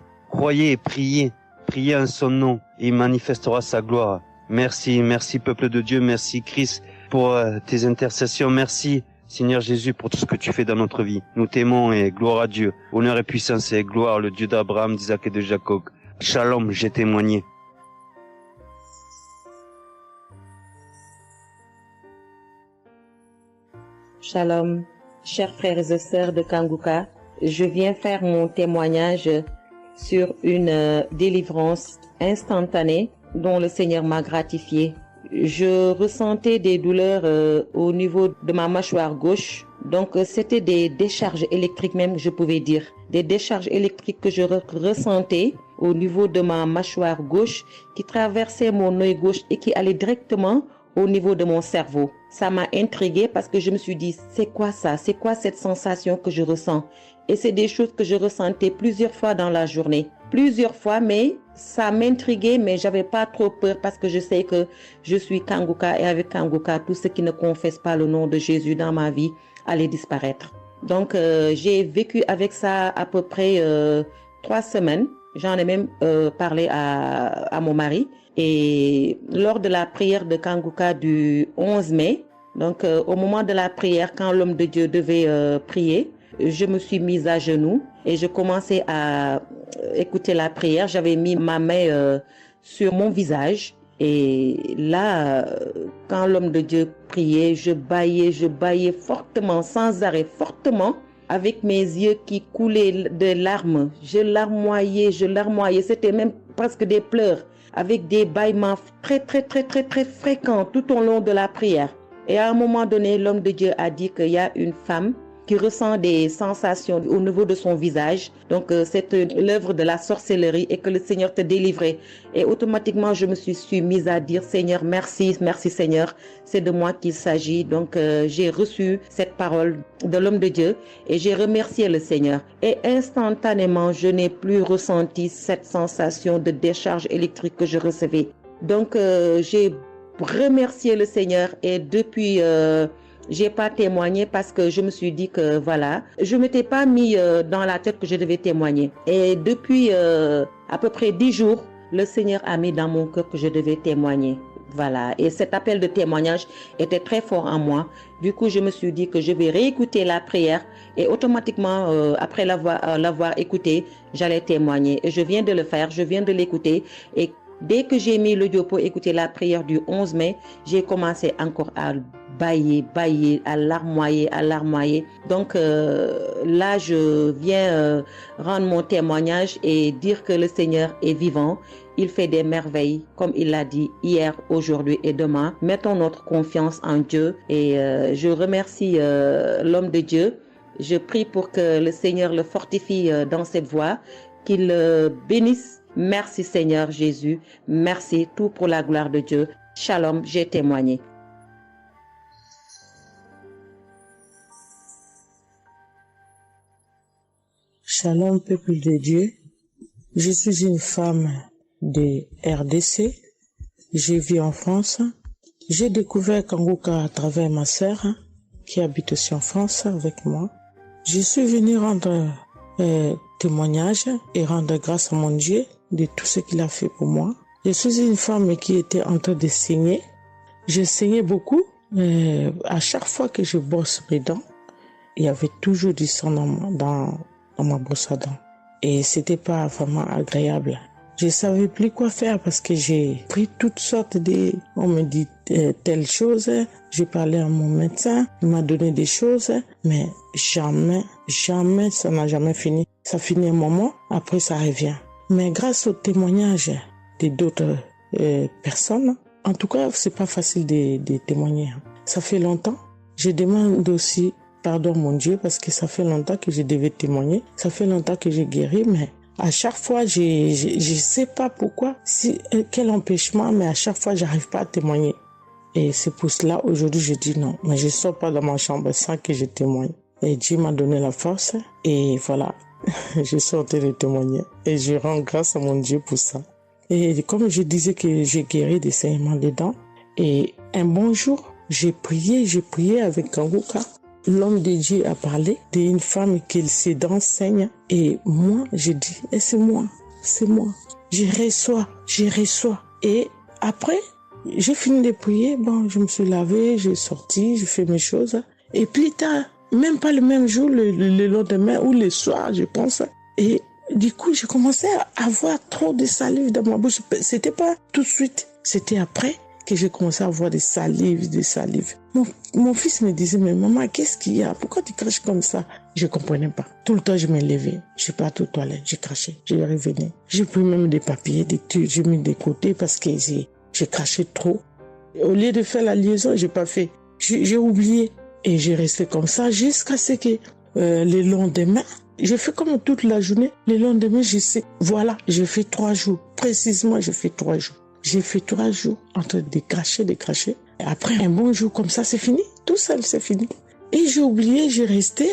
et priez en son nom et il manifestera sa gloire. Merci peuple de Dieu, merci Christ pour tes intercessions, merci Seigneur Jésus pour tout ce que tu fais dans notre vie. Nous t'aimons et gloire à Dieu, honneur et puissance et gloire, le Dieu d'Abraham, d'Isaac et de Jacob. Shalom, j'ai témoigné. Shalom, chers frères et sœurs de Kanguka, je viens faire mon témoignage sur une délivrance instantanée dont le Seigneur m'a gratifié. Je ressentais des douleurs au niveau de ma mâchoire gauche. Donc c'était des décharges électriques même, je pouvais dire. Des décharges électriques que je ressentais au niveau de ma mâchoire gauche qui traversaient mon œil gauche et qui allaient directement au niveau de mon cerveau. Ça m'a intriguée parce que je me suis dit, c'est quoi ça? C'est quoi cette sensation que je ressens? Et c'est des choses que je ressentais plusieurs fois dans la journée. Plusieurs fois, mais ça m'intriguait, mais j'avais pas trop peur parce que je sais que je suis Kanguka et avec Kanguka, tout ce qui ne confesse pas le nom de Jésus dans ma vie allait disparaître. Donc, j'ai vécu avec ça à peu près 3 semaines. J'en ai même parlé à mon mari. Et lors de la prière de Kanguka du 11 mai, donc au moment de la prière, quand l'homme de Dieu devait prier, je me suis mise à genoux et je commençais à écouter la prière. J'avais mis ma main sur mon visage et là, quand l'homme de Dieu priait, je bâillais fortement, sans arrêt, fortement, avec mes yeux qui coulaient de larmes. Je larmoyais. C'était même presque des pleurs, avec des bâillements très fréquents tout au long de la prière. Et à un moment donné, l'homme de Dieu a dit qu'il y a une femme qui ressent des sensations au niveau de son visage. Donc c'est l'œuvre de la sorcellerie et que le Seigneur te délivrait. Et automatiquement, je me suis mise à dire, Seigneur, merci Seigneur, c'est de moi qu'il s'agit. Donc j'ai reçu cette parole de l'homme de Dieu et j'ai remercié le Seigneur. Et instantanément, je n'ai plus ressenti cette sensation de décharge électrique que je recevais. Donc j'ai remercié le Seigneur et depuis... j'ai pas témoigné parce que je me suis dit que voilà, je m'étais pas mis dans la tête que je devais témoigner. Et depuis à peu près 10 jours, le Seigneur a mis dans mon cœur que je devais témoigner. Voilà. Et cet appel de témoignage était très fort en moi. Du coup, je me suis dit que je vais réécouter la prière et automatiquement, après l'avoir écoutée, j'allais témoigner. Et je viens de le faire, je viens de l'écouter. Et dès que j'ai mis l'audio pour écouter la prière du 11 mai, j'ai commencé encore à bâiller, à larmoyer. Donc là, je viens rendre mon témoignage et dire que le Seigneur est vivant. Il fait des merveilles, comme il l'a dit hier, aujourd'hui et demain. Mettons notre confiance en Dieu et je remercie l'homme de Dieu. Je prie pour que le Seigneur le fortifie dans cette voie, qu'il le bénisse. Merci Seigneur Jésus, merci tout pour la gloire de Dieu. Shalom, j'ai témoigné. Shalom peuple de Dieu, je suis une femme de RDC, je vis en France. J'ai découvert Kanguka à travers ma sœur qui habite aussi en France avec moi. Je suis venue rendre témoignage et rendre grâce à mon Dieu de tout ce qu'il a fait pour moi. Je suis une femme qui était en train de saigner. Je saignais beaucoup. À chaque fois que je brosse mes dents, il y avait toujours du sang dans ma brosse à dents. Et c'était pas vraiment agréable. Je savais plus quoi faire parce que j'ai pris toutes sortes de... On me dit telle chose, j'ai parlé à mon médecin, il m'a donné des choses, mais jamais, ça n'a jamais fini. Ça finit un moment, après ça revient. Mais grâce au témoignage de d'autres personnes, en tout cas, c'est pas facile de témoigner. Ça fait longtemps. Je demande aussi pardon mon Dieu parce que ça fait longtemps que je devais témoigner. Ça fait longtemps que j'ai guéri, mais à chaque fois, je sais pas pourquoi, quel empêchement, mais à chaque fois, j'arrive pas à témoigner. Et c'est pour cela, aujourd'hui, je dis non, mais je sors pas de ma chambre sans que je témoigne. Et Dieu m'a donné la force, et voilà, je sortais de témoigner. Et je rends grâce à mon Dieu pour ça. Et comme je disais que j'ai guéri des saignements des dents, et un bon jour, j'ai prié avec Kanguka. L'homme de Dieu a parlé d'une femme qui ses dents saignent. Et moi, j'ai dit, et c'est moi. Je reçois. Et après, j'ai fini de prier. Bon, je me suis lavé, j'ai sorti, j'ai fait mes choses. Et plus tard, même pas le même jour, le lendemain ou le soir, je pense. Et du coup, j'ai commencé à avoir trop de salive dans ma bouche. C'était pas tout de suite, c'était après que j'ai commencé à avoir des salives. Mon fils me disait, mais maman, qu'est-ce qu'il y a? Pourquoi tu craches comme ça? Je comprenais pas. Tout le temps, je me levais. Je suis partie aux toilettes, j'ai craché, je revenais. J'ai pris même des papiers, des trucs, j'ai mis de côté parce que j'ai craché trop. Au lieu de faire la liaison, j'ai pas fait. J'ai oublié. Et j'ai resté comme ça jusqu'à ce que le lendemain, j'ai fait comme toute la journée. Le lendemain, je sais, voilà, j'ai fait 3 jours. Précisément, j'ai fait 3 jours. J'ai fait 3 jours en train de cracher. Et après, un bon jour comme ça, c'est fini. Tout seul, c'est fini. Et j'ai oublié, j'ai resté.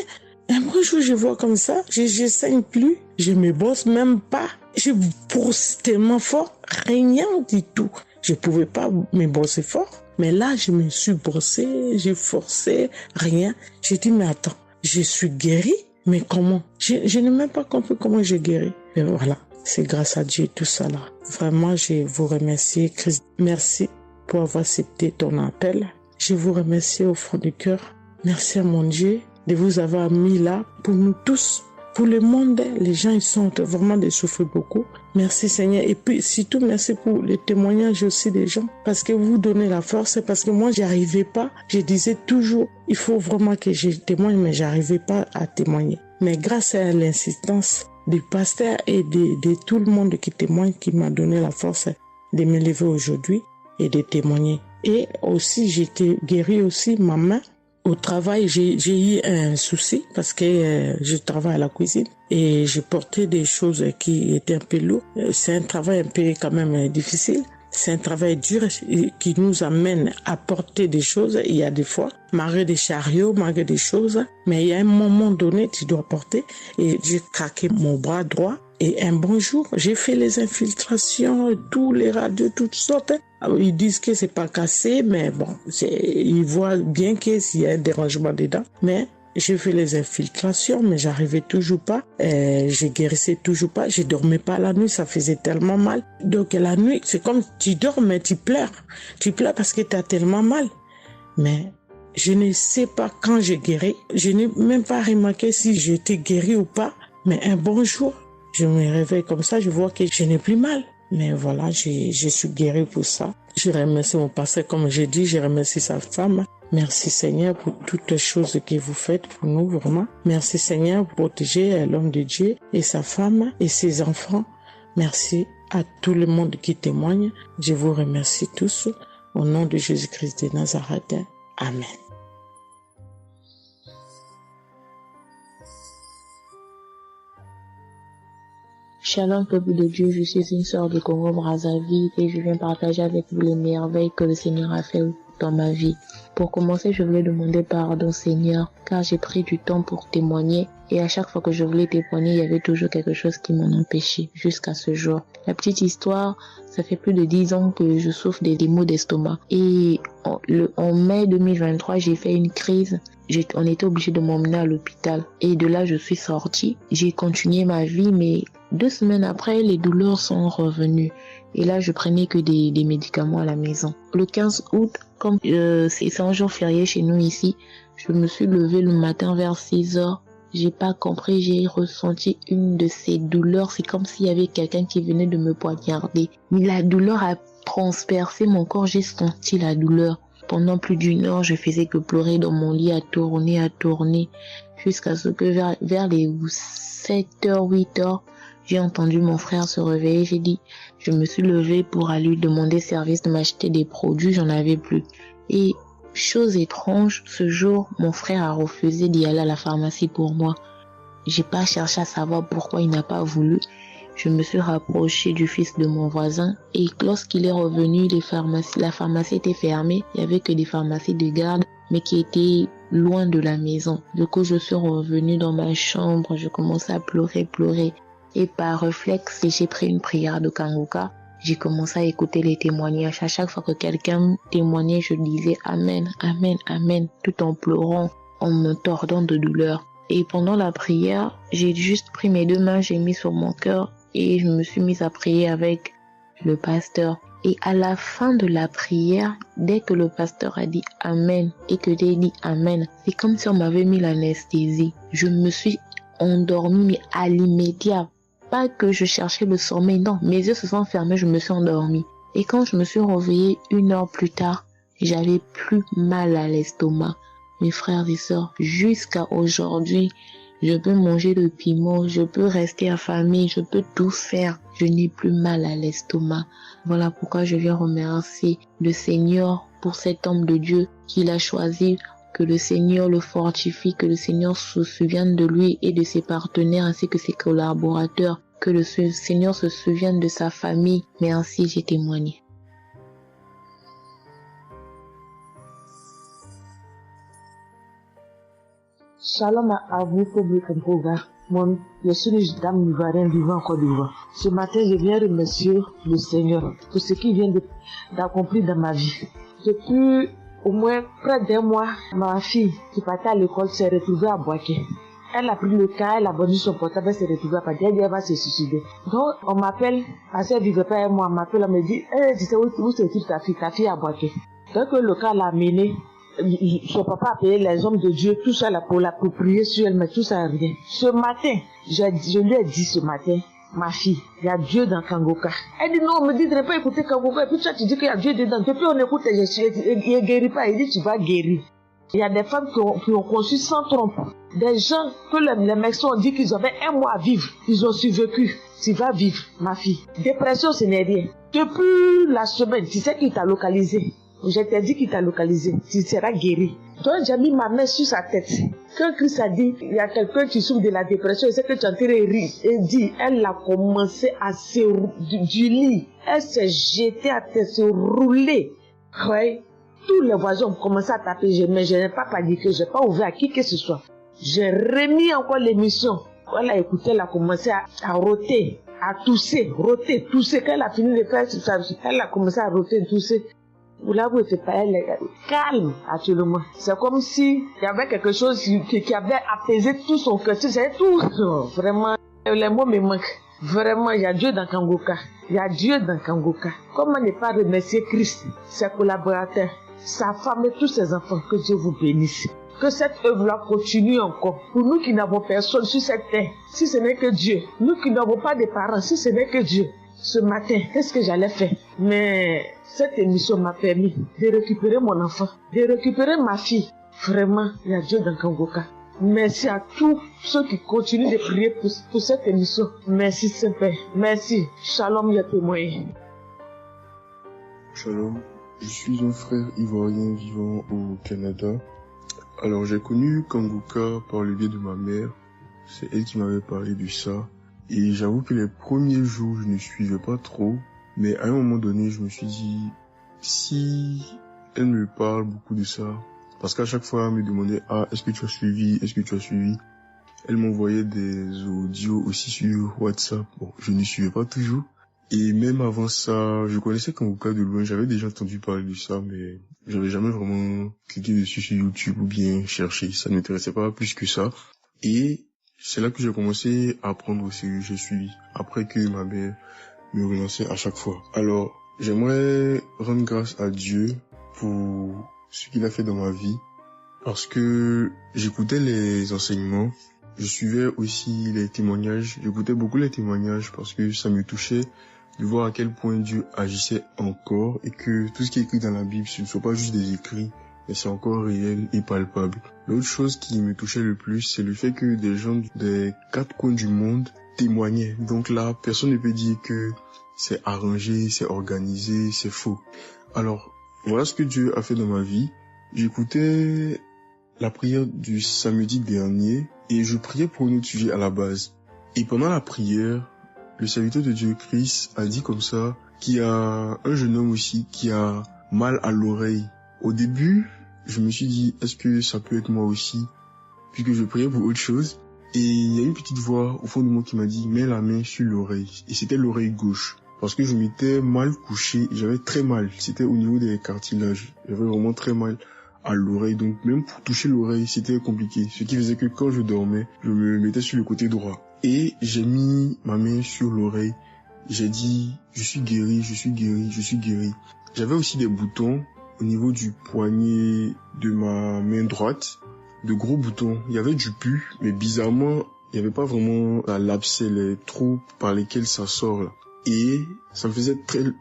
Un bon jour, je vois comme ça, je saigne plus. Je me brosse même pas. Je brosse tellement fort, rien du tout. Je pouvais pas me brosser fort. Mais là, je me suis brossé, j'ai forcé, rien. J'ai dit, mais attends, je suis guérie, mais comment? Je n'ai même pas compris comment j'ai guéri. Mais voilà, c'est grâce à Dieu tout ça là. Vraiment, je vous remercie, Christ. Merci pour avoir accepté ton appel. Je vous remercie au fond du cœur. Merci à mon Dieu de vous avoir mis là pour nous tous. Pour le monde, les gens, ils sont vraiment de souffrir beaucoup. Merci Seigneur. Et puis, surtout, merci pour les témoignages aussi des gens. Parce que vous donnez la force. Parce que moi, j'y arrivais pas. Je disais toujours, il faut vraiment que je témoigne, mais j'arrivais pas à témoigner. Mais grâce à l'insistance du pasteur et de tout le monde qui témoigne, qui m'a donné la force de me lever aujourd'hui et de témoigner. Et aussi, j'étais guérie aussi, ma main. Au travail, j'ai eu un souci parce que je travaille à la cuisine et j'ai porté des choses qui étaient un peu lourdes. C'est un travail un peu quand même difficile. C'est un travail dur qui nous amène à porter des choses. Il y a des fois, malgré des chariots, malgré des choses, mais il y a un moment donné, tu dois porter. Et j'ai craqué mon bras droit. Et un bon jour, j'ai fait les infiltrations, tous les radios, toutes sortes. Ils disent que c'est pas cassé, mais bon, ils voient bien qu'il y a un dérangement dedans. Mais j'ai fait les infiltrations, mais j'arrivais toujours pas. Je guérissais toujours pas. Je dormais pas la nuit, ça faisait tellement mal. Donc la nuit, c'est comme tu dors, mais tu pleures. Tu pleures parce que tu as tellement mal. Mais je ne sais pas quand j'ai guéri. Je n'ai même pas remarqué si j'étais guéri ou pas. Mais un bon jour, je me réveille comme ça, je vois que je n'ai plus mal. Mais voilà, je suis guérie pour ça. Je remercie mon pasteur, comme j'ai dit, je remercie sa femme. Merci Seigneur pour toutes les choses que vous faites pour nous, vraiment. Merci Seigneur pour protéger l'homme de Dieu et sa femme et ses enfants. Merci à tout le monde qui témoigne. Je vous remercie tous. Au nom de Jésus-Christ de Nazareth. Amen. Shalom, peuple de Dieu, je suis une sœur de Congo-Brazzaville et je viens partager avec vous les merveilles que le Seigneur a fait dans ma vie. Pour commencer, je voulais demander pardon, Seigneur, car j'ai pris du temps pour témoigner et à chaque fois que je voulais témoigner, il y avait toujours quelque chose qui m'en empêchait jusqu'à ce jour. La petite histoire, ça fait plus de 10 ans que je souffre des maux d'estomac et en mai 2023, j'ai fait une crise. On était obligé de m'emmener à l'hôpital et de là, je suis sortie. J'ai continué ma vie, mais 2 semaines après, les douleurs sont revenues. Et là, je prenais que des médicaments à la maison. Le 15 août, comme c'est un jour férié chez nous ici, je me suis levée le matin vers 6 heures J'ai pas compris, j'ai ressenti une de ces douleurs. C'est comme s'il y avait quelqu'un qui venait de me poignarder. Mais la douleur a transpercé mon corps, j'ai senti la douleur. Pendant plus d'une heure, je faisais que pleurer dans mon lit, à tourner, jusqu'à ce que vers les 7h, 8h, j'ai entendu mon frère se réveiller. Je me suis levée pour aller lui demander service de m'acheter des produits, j'en avais plus. Et chose étrange, ce jour, mon frère a refusé d'y aller à la pharmacie pour moi. J'ai pas cherché à savoir pourquoi il n'a pas voulu. Je me suis rapprochée du fils de mon voisin et lorsqu'il est revenu, la pharmacie était fermée. Il y avait que des pharmacies de garde, mais qui étaient loin de la maison. Du coup, je suis revenue dans ma chambre, je commençais à pleurer. Et par réflexe, j'ai pris une prière de Kanguka. J'ai commencé à écouter les témoignages. À chaque fois que quelqu'un témoignait, je disais Amen, Amen, Amen, tout en pleurant, en me tordant de douleur. Et pendant la prière, j'ai juste pris mes deux mains, j'ai mis sur mon cœur et je me suis mise à prier avec le pasteur. Et à la fin de la prière, dès que le pasteur a dit Amen et que j'ai dit Amen, c'est comme si on m'avait mis l'anesthésie. Je me suis endormie, mais à l'immédiat. Pas que je cherchais le sommeil, non, mes yeux se sont fermés, je me suis endormie. Et quand je me suis réveillée 1 heure plus tard, j'avais plus mal à l'estomac. Mes frères et sœurs, jusqu'à aujourd'hui, je peux manger le piment, je peux rester affamée, je peux tout faire. Je n'ai plus mal à l'estomac. Voilà pourquoi je viens remercier le Seigneur pour cet homme de Dieu qu'il a choisi. Que le Seigneur le fortifie, que le Seigneur se souvienne de lui et de ses partenaires ainsi que ses collaborateurs, que le Seigneur se souvienne de sa famille. Mais ainsi j'ai témoigné. Shalom à vous, public Kanguka. Moi, je suis une dame ivoirienne vivant en Côte d'Ivoire. Ce matin, je viens remercier le Seigneur pour ce qu'il vient d'accomplir dans ma vie. Depuis au moins près d'1 mois, ma fille qui partait à l'école s'est retrouvée à Boaké. Elle a pris le cas, elle a vendu son portable, elle s'est retrouvée à Boaké, elle va se suicider. Donc, on m'appelle, parce qu'elle vivait pas avec moi, on m'appelle, on me dit, tu sais où se trouve ta fille à Boaké. Donc, le cas l'a amené, son papa a payé les hommes de Dieu, tout ça là pour l'approprier sur elle, mais tout ça rien. Ce matin, je lui ai dit ce matin, ma fille, il y a Dieu dans Kanguka. Elle dit non, on me dit de ne pas écouter Kanguka. Et puis toi, tu dis qu'il y a Dieu dedans. Depuis on écoute, il ne guérit pas. Il dit tu vas guérir. Il y a des femmes qui ont conçu sans trompe. Des gens que les médecins ont dit qu'ils avaient 1 mois à vivre. Ils ont survécu. Tu vas vivre, ma fille. Dépression, ce n'est rien. Depuis la semaine, tu sais qu'il t'a localisé. Je t'ai dit qu'il t'a localisé. Tu seras guéri. Donc j'ai mis ma main sur sa tête. Quand Christ a dit, il y a quelqu'un qui souffre de la dépression, c'est que tu es en train de rire. Et dit, elle a commencé à se du lit. Elle s'est jetée à terre, se rouler. Ouais. Tous les voisins ont commencé à taper, mais je n'ai pas paniqué, je n'ai pas ouvert à qui que ce soit. J'ai remis encore l'émission. Quand elle a écouté, elle a commencé à roter, à tousser, tousser. Quand elle a fini de faire ça, elle a commencé à roter, tousser. Vous l'avez fait pas, elle est calme actuellement. C'est comme si il y avait quelque chose qui avait apaisé tout son cœur. C'est tout. Vraiment, les mots me manquent. Vraiment, il y a Dieu dans Kanguka. Il y a Dieu dans Kanguka. Comment ne pas remercier Christ, ses collaborateurs, sa femme et tous ses enfants. Que Dieu vous bénisse. Que cette œuvre-là continue encore. Pour nous qui n'avons personne sur cette terre, si ce n'est que Dieu. Nous qui n'avons pas de parents, si ce n'est que Dieu. Ce matin, qu'est-ce que j'allais faire? Mais cette émission m'a permis de récupérer mon enfant, de récupérer ma fille. Vraiment, il y a Dieu dans Kanguka. Merci à tous ceux qui continuent de prier pour cette émission. Merci Saint-Père. Merci. Shalom, ya témoin. Shalom. Je suis un frère ivoirien vivant au Canada. Alors j'ai connu Kanguka par le biais de ma mère. C'est elle qui m'avait parlé de ça. Et j'avoue que les premiers jours, je ne suivais pas trop. Mais à un moment donné, je me suis dit, si elle me parle beaucoup de ça, parce qu'à chaque fois, elle me demandait, est-ce que tu as suivi? Elle m'envoyait des audios aussi sur WhatsApp. Bon, je ne suivais pas toujours. Et même avant ça, je connaissais Kanguka de loin. J'avais déjà entendu parler de ça, mais j'avais jamais vraiment cliqué dessus sur YouTube ou bien cherché. Ça ne m'intéressait pas plus que ça. Et c'est là que j'ai commencé à apprendre au sérieux. Je suis après que ma mère me relançait à chaque fois. Alors, j'aimerais rendre grâce à Dieu pour ce qu'il a fait dans ma vie, parce que j'écoutais les enseignements je suivais aussi les témoignages, j'écoutais beaucoup les témoignages parce que ça me touchait de voir à quel point Dieu agissait encore et que tout ce qui est écrit dans la Bible, ce ne sont pas juste des écrits, mais c'est encore réel et palpable. L'autre chose qui me touchait le plus, c'est le fait que des gens des 4 coins du monde témoignaient. Donc là, personne ne peut dire que c'est arrangé, c'est organisé, c'est faux. Alors, voilà ce que Dieu a fait dans ma vie. J'écoutais la prière du samedi dernier et je priais pour un autre sujet à la base. Et pendant la prière, le serviteur de Dieu, Chris, a dit comme ça qu'il y a un jeune homme aussi qui a mal à l'oreille. Au début, je me suis dit, est-ce que ça peut être moi aussi? Puisque je priais pour autre chose. Et il y a une petite voix au fond de moi qui m'a dit, mets la main sur l'oreille. Et c'était l'oreille gauche. Parce que je m'étais mal couché et j'avais très mal. C'était au niveau des cartilages. J'avais vraiment très mal à l'oreille. Donc même pour toucher l'oreille, c'était compliqué. Ce qui faisait que quand je dormais, je me mettais sur le côté droit. Et j'ai mis ma main sur l'oreille. J'ai dit, je suis guéri, je suis guéri, je suis guéri. J'avais aussi des boutons au niveau du poignet de ma main droite. De gros boutons. Il y avait du pus, mais bizarrement, il n'y avait pas vraiment l'abcès, les trous par lesquels ça sort là. Et ça me faisait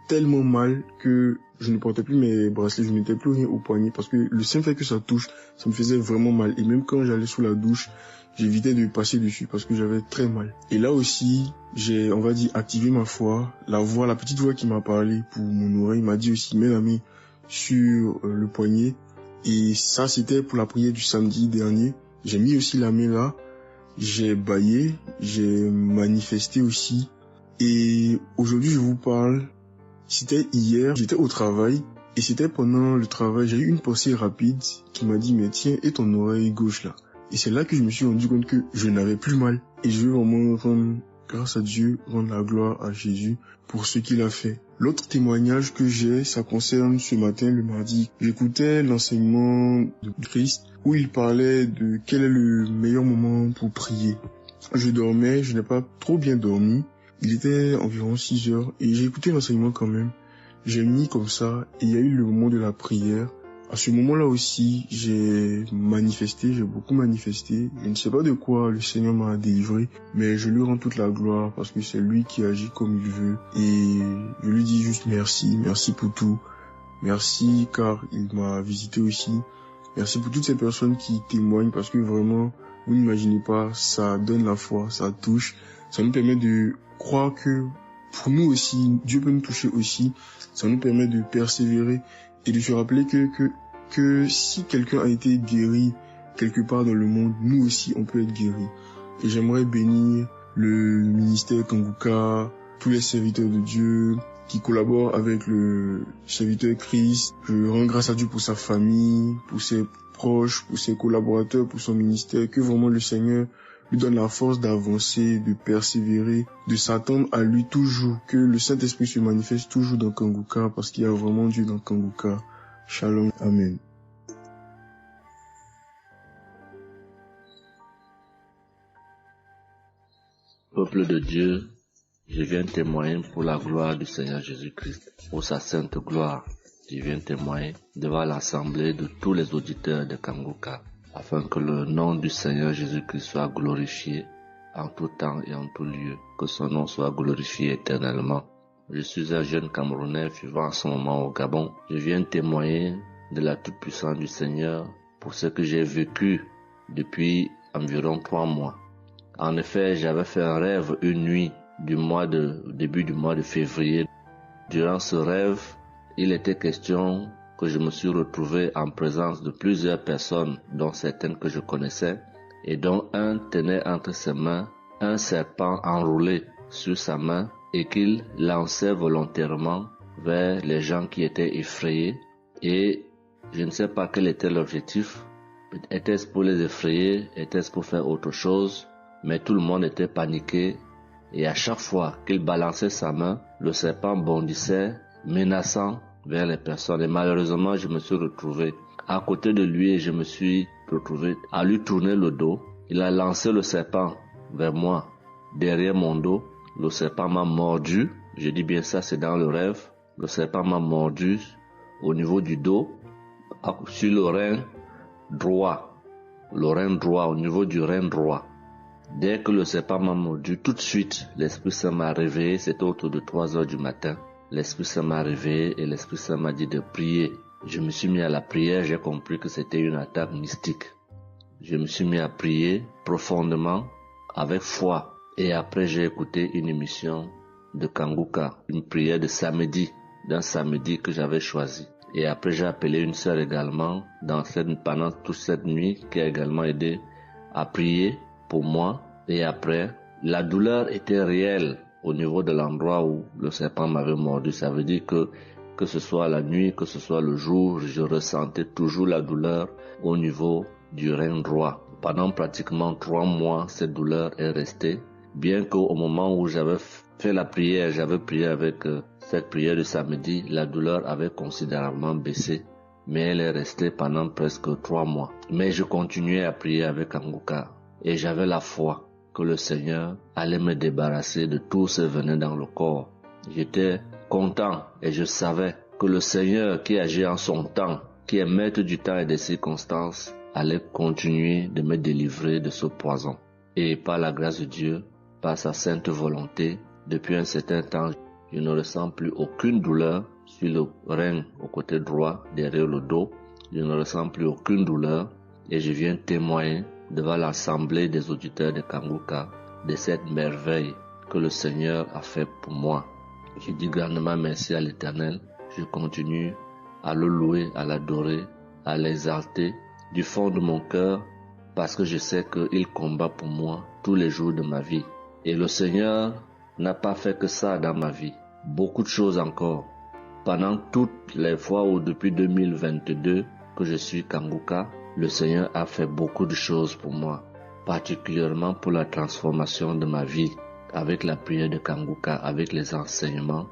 tellement mal que je ne portais plus mes bracelets, je ne mettais plus rien au poignet parce que le simple fait que ça touche, ça me faisait vraiment mal. Et même quand j'allais sous la douche, j'évitais de passer dessus parce que j'avais très mal. Et là aussi, j'ai, on va dire, activé ma foi. La petite voix qui m'a parlé pour mon oreille m'a dit aussi, mets la main sur le poignet. Et ça, c'était pour la prière du samedi dernier. J'ai mis aussi la main là. J'ai bâillé, j'ai manifesté aussi. Et aujourd'hui, je vous parle, c'était hier, j'étais au travail. Et c'était pendant le travail, j'ai eu une pensée rapide qui m'a dit, mais tiens, et ton oreille gauche là? Et c'est là que je me suis rendu compte que je n'avais plus mal. Et je veux vraiment rendre grâce à Dieu, rendre la gloire à Jésus pour ce qu'il a fait. L'autre témoignage que j'ai, ça concerne ce matin, le mardi. J'écoutais l'enseignement de Christ où il parlait de quel est le meilleur moment pour prier. Je dormais, je n'ai pas trop bien dormi. Il était environ 6 heures et j'ai écouté l'enseignement quand même. J'ai mis comme ça et il y a eu le moment de la prière. À ce moment-là aussi, j'ai manifesté, j'ai beaucoup manifesté. Je ne sais pas de quoi le Seigneur m'a délivré, mais je lui rends toute la gloire parce que c'est lui qui agit comme il veut. Et je lui dis juste merci, merci pour tout. Merci car il m'a visité aussi. Merci pour toutes ces personnes qui témoignent parce que vraiment, vous n'imaginez pas, ça donne la foi, ça touche. Ça nous permet de croire que pour nous aussi, Dieu peut nous toucher aussi. Ça nous permet de persévérer et de se rappeler que si quelqu'un a été guéri quelque part dans le monde, nous aussi on peut être guéri. Et j'aimerais bénir le ministère Kanguka, tous les serviteurs de Dieu qui collaborent avec le serviteur Christ. Je rends grâce à Dieu pour sa famille, pour ses proches, pour ses collaborateurs, pour son ministère, que vraiment le Seigneur lui donne la force d'avancer, de persévérer, de s'attendre à lui toujours, que le Saint-Esprit se manifeste toujours dans Kanguka, parce qu'il y a vraiment Dieu dans Kanguka. Shalom, Amen. Peuple de Dieu, je viens témoigner pour la gloire du Seigneur Jésus-Christ, pour sa sainte gloire. Je viens témoigner devant l'assemblée de tous les auditeurs de Kanguka, afin que le nom du Seigneur Jésus-Christ soit glorifié en tout temps et en tout lieu, que son nom soit glorifié éternellement. Je suis un jeune Camerounais vivant en ce moment au Gabon. Je viens témoigner de la toute-puissance du Seigneur pour ce que j'ai vécu depuis environ 3 mois. En effet, j'avais fait un rêve une nuit début du mois de février. Durant ce rêve, il était question que je me suis retrouvé en présence de plusieurs personnes, dont certaines que je connaissais, et dont un tenait entre ses mains un serpent enroulé sur sa main et qu'il lançait volontairement vers les gens qui étaient effrayés. Et je ne sais pas quel était l'objectif. Était-ce pour les effrayer? Était-ce pour faire autre chose? Mais tout le monde était paniqué. Et à chaque fois qu'il balançait sa main, le serpent bondissait, menaçant vers les personnes. Et malheureusement, je me suis retrouvé à côté de lui et je me suis retrouvé à lui tourner le dos. Il a lancé le serpent vers moi, derrière mon dos. Le serpent m'a mordu. Je dis bien ça, c'est dans le rêve. Le serpent m'a mordu au niveau du dos, sur le rein droit. Le rein droit, au niveau du rein droit. Dès que le serpent m'a mordu, tout de suite, l'Esprit Saint m'a réveillé, c'était autour de 3 heures du matin. L'Esprit Saint m'a réveillé et l'Esprit Saint m'a dit de prier. Je me suis mis à la prière, j'ai compris que c'était une attaque mystique. Je me suis mis à prier profondément, avec foi. Et après, j'ai écouté une émission de Kanguka, une prière de samedi, d'un samedi que j'avais choisi. Et après, j'ai appelé une sœur également pendant toute cette nuit qui a également aidé à prier pour moi. Et après, la douleur était réelle au niveau de l'endroit où le serpent m'avait mordu. Ça veut dire que ce soit la nuit, que ce soit le jour, je ressentais toujours la douleur au niveau du rein droit. Pendant pratiquement 3 mois, cette douleur est restée. Bien qu'au moment où j'avais fait la prière, j'avais prié avec cette prière de samedi, la douleur avait considérablement baissé, mais elle est restée pendant presque 3 mois. Mais je continuais à prier avec Kanguka et j'avais la foi que le Seigneur allait me débarrasser de tout ce venin dans le corps. J'étais content et je savais que le Seigneur qui agit en son temps, qui est maître du temps et des circonstances, allait continuer de me délivrer de ce poison. Et par la grâce de Dieu, par sa sainte volonté, depuis un certain temps, je ne ressens plus aucune douleur sur le rein au côté droit, derrière le dos. Je ne ressens plus aucune douleur et je viens témoigner devant l'assemblée des auditeurs de Kanguka de cette merveille que le Seigneur a fait pour moi. Je dis grandement merci à l'Éternel. Je continue à le louer, à l'adorer, à l'exalter du fond de mon cœur parce que je sais qu'il combat pour moi tous les jours de ma vie. Et le Seigneur n'a pas fait que ça dans ma vie. Beaucoup de choses encore. Pendant toutes les fois où depuis 2022 que je suis Kanguka, le Seigneur a fait beaucoup de choses pour moi, particulièrement pour la transformation de ma vie. Avec la prière de Kanguka, avec les enseignements,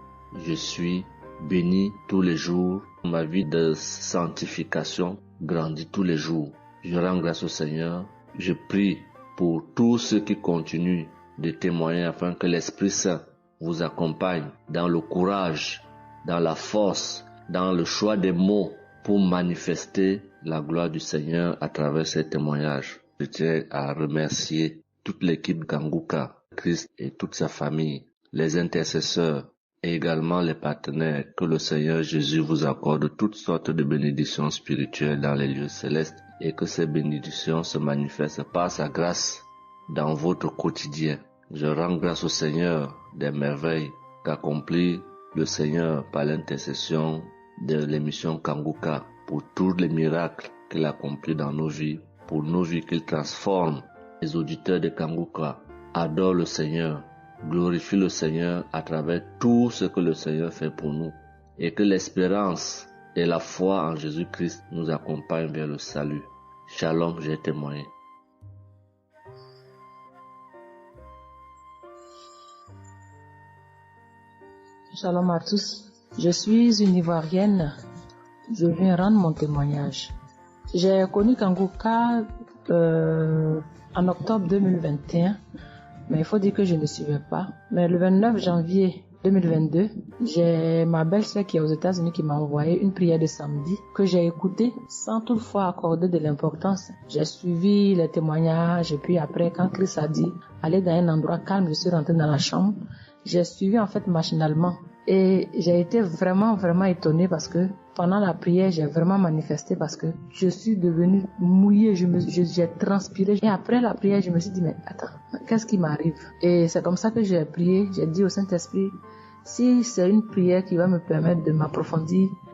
je suis béni tous les jours. Ma vie de sanctification grandit tous les jours. Je rends grâce au Seigneur. Je prie pour tous ceux qui continuent de témoigner afin que l'Esprit Saint vous accompagne dans le courage, dans la force, dans le choix des mots pour manifester la gloire du Seigneur à travers ces témoignages. Je tiens à remercier toute l'équipe Kanguka, Christ et toute sa famille, les intercesseurs et également les partenaires. Que le Seigneur Jésus vous accorde toutes sortes de bénédictions spirituelles dans les lieux célestes et que ces bénédictions se manifestent par sa grâce dans votre quotidien. Je rends grâce au Seigneur des merveilles qu'accomplit le Seigneur par l'intercession de l'émission Kanguka pour tous les miracles qu'il accomplit dans nos vies, pour nos vies qu'il transforme. Les auditeurs de Kanguka adorent le Seigneur, glorifient le Seigneur à travers tout ce que le Seigneur fait pour nous et que l'espérance et la foi en Jésus-Christ nous accompagnent vers le salut. Shalom, j'ai témoigné. Shalom à tous. Je suis une Ivoirienne. Je viens rendre mon témoignage. J'ai connu Kanguka en octobre 2021, mais il faut dire que je ne suivais pas. Mais le 29 janvier 2022, j'ai ma belle-sœur qui est aux États-Unis qui m'a envoyé une prière de samedi que j'ai écoutée sans toutefois accorder de l'importance. J'ai suivi les témoignages et puis après, quand Christ a dit aller dans un endroit calme, je suis rentrée dans la chambre. J'ai suivi en fait machinalement et j'ai été vraiment étonnée parce que pendant la prière, j'ai vraiment manifesté parce que je suis devenue mouillée, j'ai transpiré. Et après la prière, je me suis dit, mais attends, qu'est-ce qui m'arrive? Et c'est comme ça que j'ai prié, j'ai dit au Saint-Esprit, si c'est une prière qui va me permettre de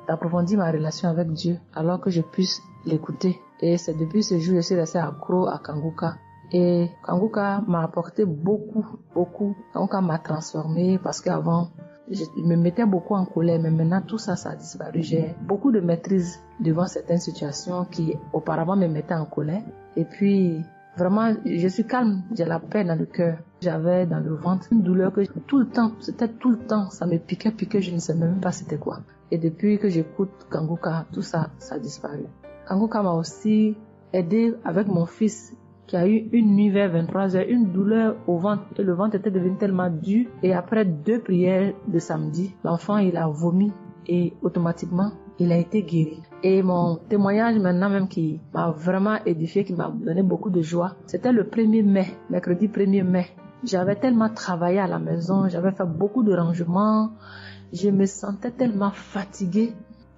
d'approfondir ma relation avec Dieu, alors que je puisse l'écouter. Et c'est depuis ce jour que je suis restée accro à Kanguka. Et Kanguka m'a apporté beaucoup. Kanguka m'a transformée parce qu'avant, je me mettais beaucoup en colère, mais maintenant tout ça a disparu. J'ai beaucoup de maîtrise devant certaines situations qui auparavant me mettaient en colère. Et puis, vraiment, je suis calme, j'ai la paix dans le cœur. J'avais dans le ventre une douleur que tout le temps, ça me piquait, je ne sais même pas c'était quoi. Et depuis que j'écoute Kanguka, tout ça a disparu. Kanguka m'a aussi aidé avec mon fils qui a eu une nuit vers 23h, une douleur au ventre. Et le ventre était devenu tellement dur. Et après 2 prières de samedi, l'enfant, il a vomi. et automatiquement, il a été guéri. Et mon témoignage maintenant même qui m'a vraiment édifié, qui m'a donné beaucoup de joie, c'était le 1er mai, mercredi 1er mai. J'avais tellement travaillé à la maison, j'avais fait beaucoup de rangements, je me sentais tellement fatiguée,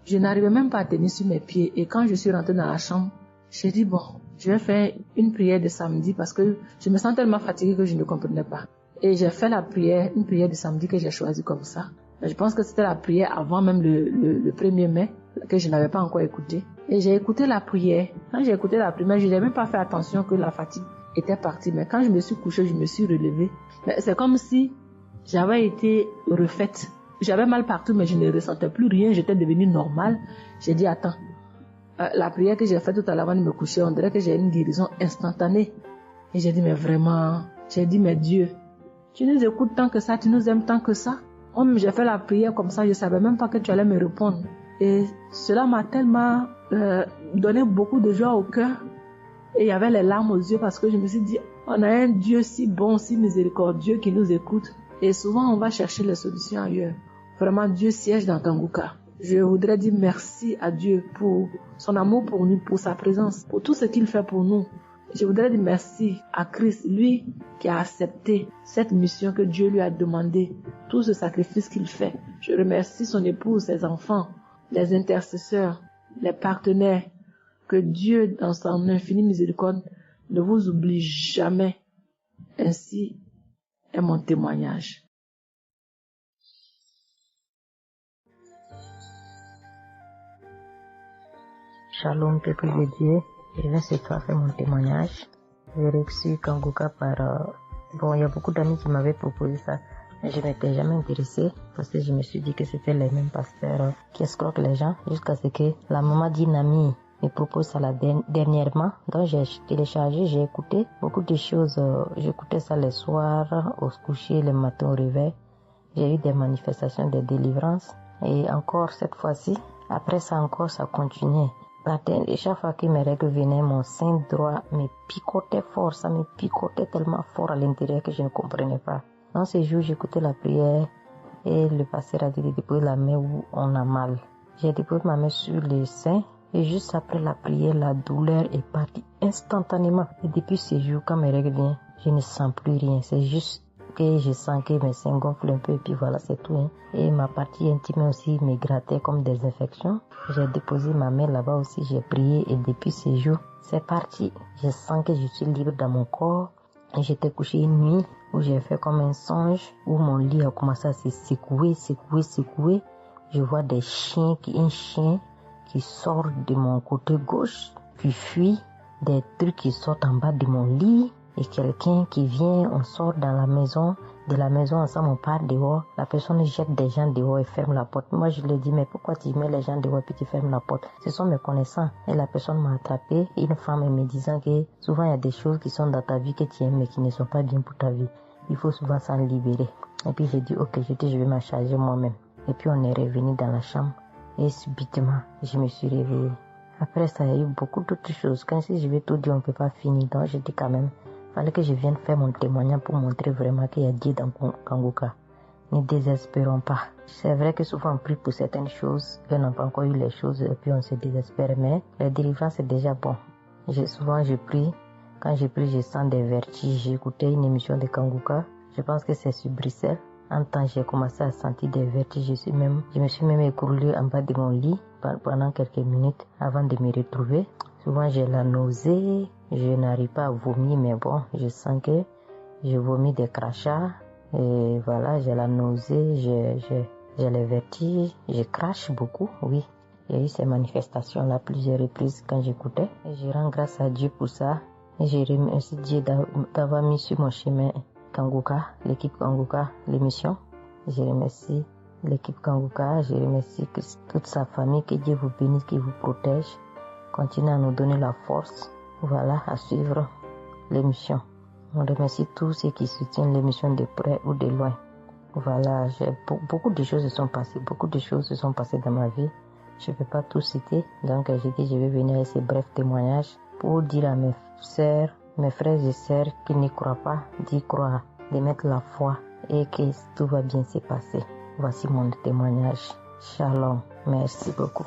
je n'arrivais même pas à tenir sur mes pieds. Et quand je suis rentrée dans la chambre, j'ai dit bon, je vais faire une prière de samedi parce que je me sens tellement fatiguée que je ne comprenais pas. Et j'ai fait la prière, une prière de samedi que j'ai choisie comme ça. Je pense que c'était la prière avant même le 1er mai, que je n'avais pas encore écouté. Et j'ai écouté la prière. Quand j'ai écouté la prière, je n'ai même pas fait attention que la fatigue était partie. Mais quand je me suis couchée, je me suis relevée. Mais c'est comme si j'avais été refaite. J'avais mal partout, mais je ne ressentais plus rien. J'étais devenue normale. J'ai dit, attends, la prière que j'ai faite tout à l'heure avant de me coucher, on dirait que j'ai une guérison instantanée. Et j'ai dit, mais vraiment, j'ai dit, mais Dieu, tu nous écoutes tant que ça, tu nous aimes tant que ça. J'ai fait la prière comme ça, je ne savais même pas que tu allais me répondre. Et cela m'a tellement donné beaucoup de joie au cœur. Et il y avait les larmes aux yeux parce que je me suis dit, on a un Dieu si bon, si miséricordieux qui nous écoute. Et souvent, on va chercher les solutions ailleurs. Vraiment, Dieu siège dans Kanguka. Je voudrais dire merci à Dieu pour son amour pour nous, pour sa présence, pour tout ce qu'il fait pour nous. Je voudrais dire merci à Christ, lui qui a accepté cette mission que Dieu lui a demandé, tout ce sacrifice qu'il fait. Je remercie son épouse, ses enfants, les intercesseurs, les partenaires. Que Dieu, dans son infinie miséricorde, ne vous oublie jamais. Ainsi est mon témoignage. Shalom, peuple de Dieu. Je viens cette fois faire mon témoignage. J'ai reçu Kanguka par... il y a beaucoup d'amis qui m'avaient proposé ça. Mais je m'étais jamais intéressée parce que je me suis dit que c'était les mêmes pasteurs qui escroquent les gens jusqu'à ce que la maman d'une amie me propose ça dernièrement. Donc j'ai téléchargé, j'ai écouté beaucoup de choses. J'écoutais ça les soirs, au coucher, le matin au réveil. J'ai eu des manifestations de délivrance. Et encore cette fois-ci, après ça encore, ça continuait. Et chaque fois que mes règles venaient, mon sein droit me picotait fort. Ça me picotait tellement fort à l'intérieur que je ne comprenais pas. Dans ces jours, j'écoutais la prière et le pasteur a dit de déposer la main où on a mal. J'ai déposé ma main sur le sein et juste après la prière, la douleur est partie instantanément. Et depuis ces jours, quand mes règles viennent, je ne sens plus rien. C'est juste que je sens que mes seins gonflent un peu et puis voilà, c'est tout. Et ma partie intime aussi me grattait comme des infections. J'ai déposé ma main là-bas aussi, j'ai prié et depuis ces jours, c'est parti. Je sens que je suis libre dans mon corps. Et j'étais couché une nuit où j'ai fait comme un songe, où mon lit a commencé à se secouer. Je vois un chien qui sort de mon côté gauche, puis fuit, des trucs qui sortent en bas de mon lit. Et quelqu'un qui vient, on sort dans la maison, de la maison ensemble, on part dehors, la personne jette des gens dehors et ferme la porte. Moi, je lui dis, mais pourquoi tu mets les gens dehors et puis tu fermes la porte? Ce sont mes connaissants. Et la personne m'a attrapé, une femme me disant que souvent il y a des choses qui sont dans ta vie que tu aimes mais qui ne sont pas bien pour ta vie. Il faut souvent s'en libérer. Et puis j'ai dit, ok, je vais m'en charger moi-même. Et puis on est revenu dans la chambre et subitement, je me suis réveillée. Après ça, il y a eu beaucoup d'autres choses. Quand si je vais tout dire, on ne peut pas finir. Donc j'ai dit quand même, fallait que je vienne faire mon témoignage pour montrer vraiment qu'il y a Dieu dans Kanguka. Ne désespérons pas. C'est vrai que souvent on prie pour certaines choses, on n'a pas encore eu les choses et puis on se désespère, mais la délivrance est déjà bon. Souvent je prie, quand je prie je sens des vertiges. J'ai écouté une émission de Kanguka, je pense que c'est sur Bruxelles. En temps j'ai commencé à sentir des vertiges, je me suis même écroulée en bas de mon lit pendant quelques minutes avant de me retrouver. Souvent j'ai la nausée, je n'arrive pas à vomir, mais bon, je sens que je vomis des crachats. Et voilà, j'ai la nausée, j'ai les vertiges, je crache beaucoup, oui. Il y a eu ces manifestations-là plusieurs reprises quand j'écoutais. Et je rends grâce à Dieu pour ça. Et je remercie Dieu d'avoir mis sur mon chemin Kanguka, l'équipe Kanguka, l'émission. Je remercie l'équipe Kanguka, je remercie toute sa famille, que Dieu vous bénisse, qu'il vous protège. Continuez à nous donner la force, voilà, à suivre l'émission. On remercie tous ceux qui soutiennent l'émission de près ou de loin. Voilà, beaucoup de choses se sont passées dans ma vie. Je ne peux pas tout citer, donc j'ai dit je vais venir avec ces brefs témoignages pour dire à mes sœurs, mes frères et sœurs qui n'y croient pas, d'y croire, de mettre la foi et que tout va bien se passer. Voici mon témoignage. Shalom. Merci beaucoup.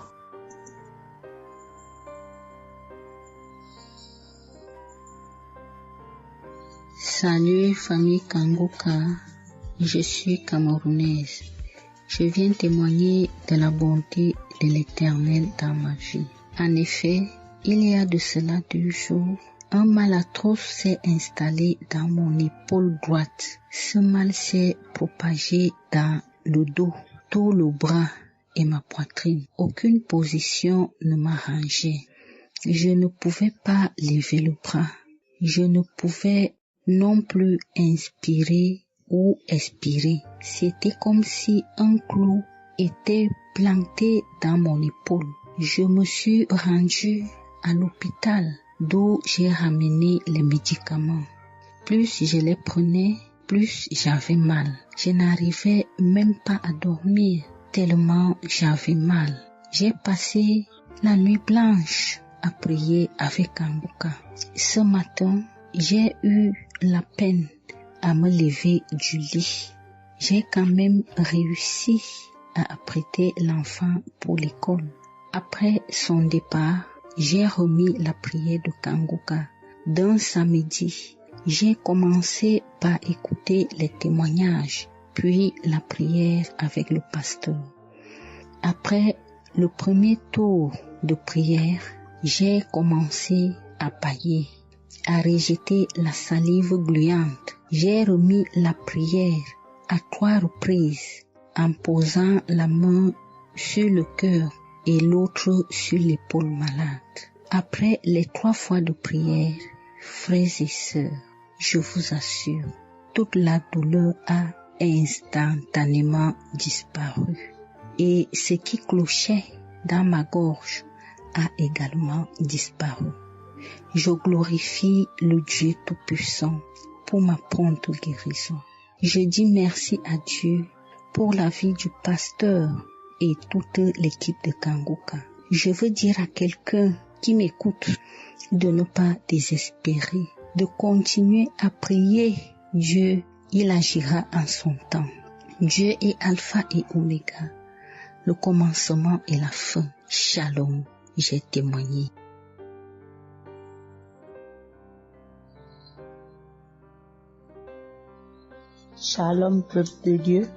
Salut famille Kanguka, je suis camerounaise. Je viens témoigner de la bonté de l'Éternel dans ma vie. En effet, il y a de cela 2 jours, un mal atroce s'est installé dans mon épaule droite. Ce mal s'est propagé dans le dos, tout le bras et ma poitrine. Aucune position ne m'arrangeait. Je ne pouvais pas lever le bras. Je ne pouvais non plus inspirer ou expirer. C'était comme si un clou était planté dans mon épaule. Je me suis rendue à l'hôpital d'où j'ai ramené les médicaments. Plus je les prenais, plus j'avais mal. Je n'arrivais même pas à dormir tellement j'avais mal. J'ai passé la nuit blanche à prier avec Kanguka. Ce matin, j'ai eu la peine à me lever du lit. J'ai quand même réussi à apprêter l'enfant pour l'école. Après son départ, j'ai remis la prière de Kanguka. D'un samedi, j'ai commencé par écouter les témoignages, puis la prière avec le pasteur. Après le premier tour de prière, j'ai commencé à bâiller, à rejeter la salive gluante. J'ai remis la prière à 3 reprises en posant la main sur le cœur et l'autre sur l'épaule malade. Après les 3 fois de prière, frères et sœurs, je vous assure, toute la douleur a instantanément disparu. Et ce qui clochait dans ma gorge a également disparu. Je glorifie le Dieu Tout-Puissant pour ma prompte guérison. Je dis merci à Dieu pour la vie du pasteur et toute l'équipe de Kanguka. Je veux dire à quelqu'un qui m'écoute de ne pas désespérer, de continuer à prier. Dieu, il agira en son temps. Dieu est Alpha et Oméga, le commencement et la fin. Shalom, j'ai témoigné. Shalom, peuple de Dieu.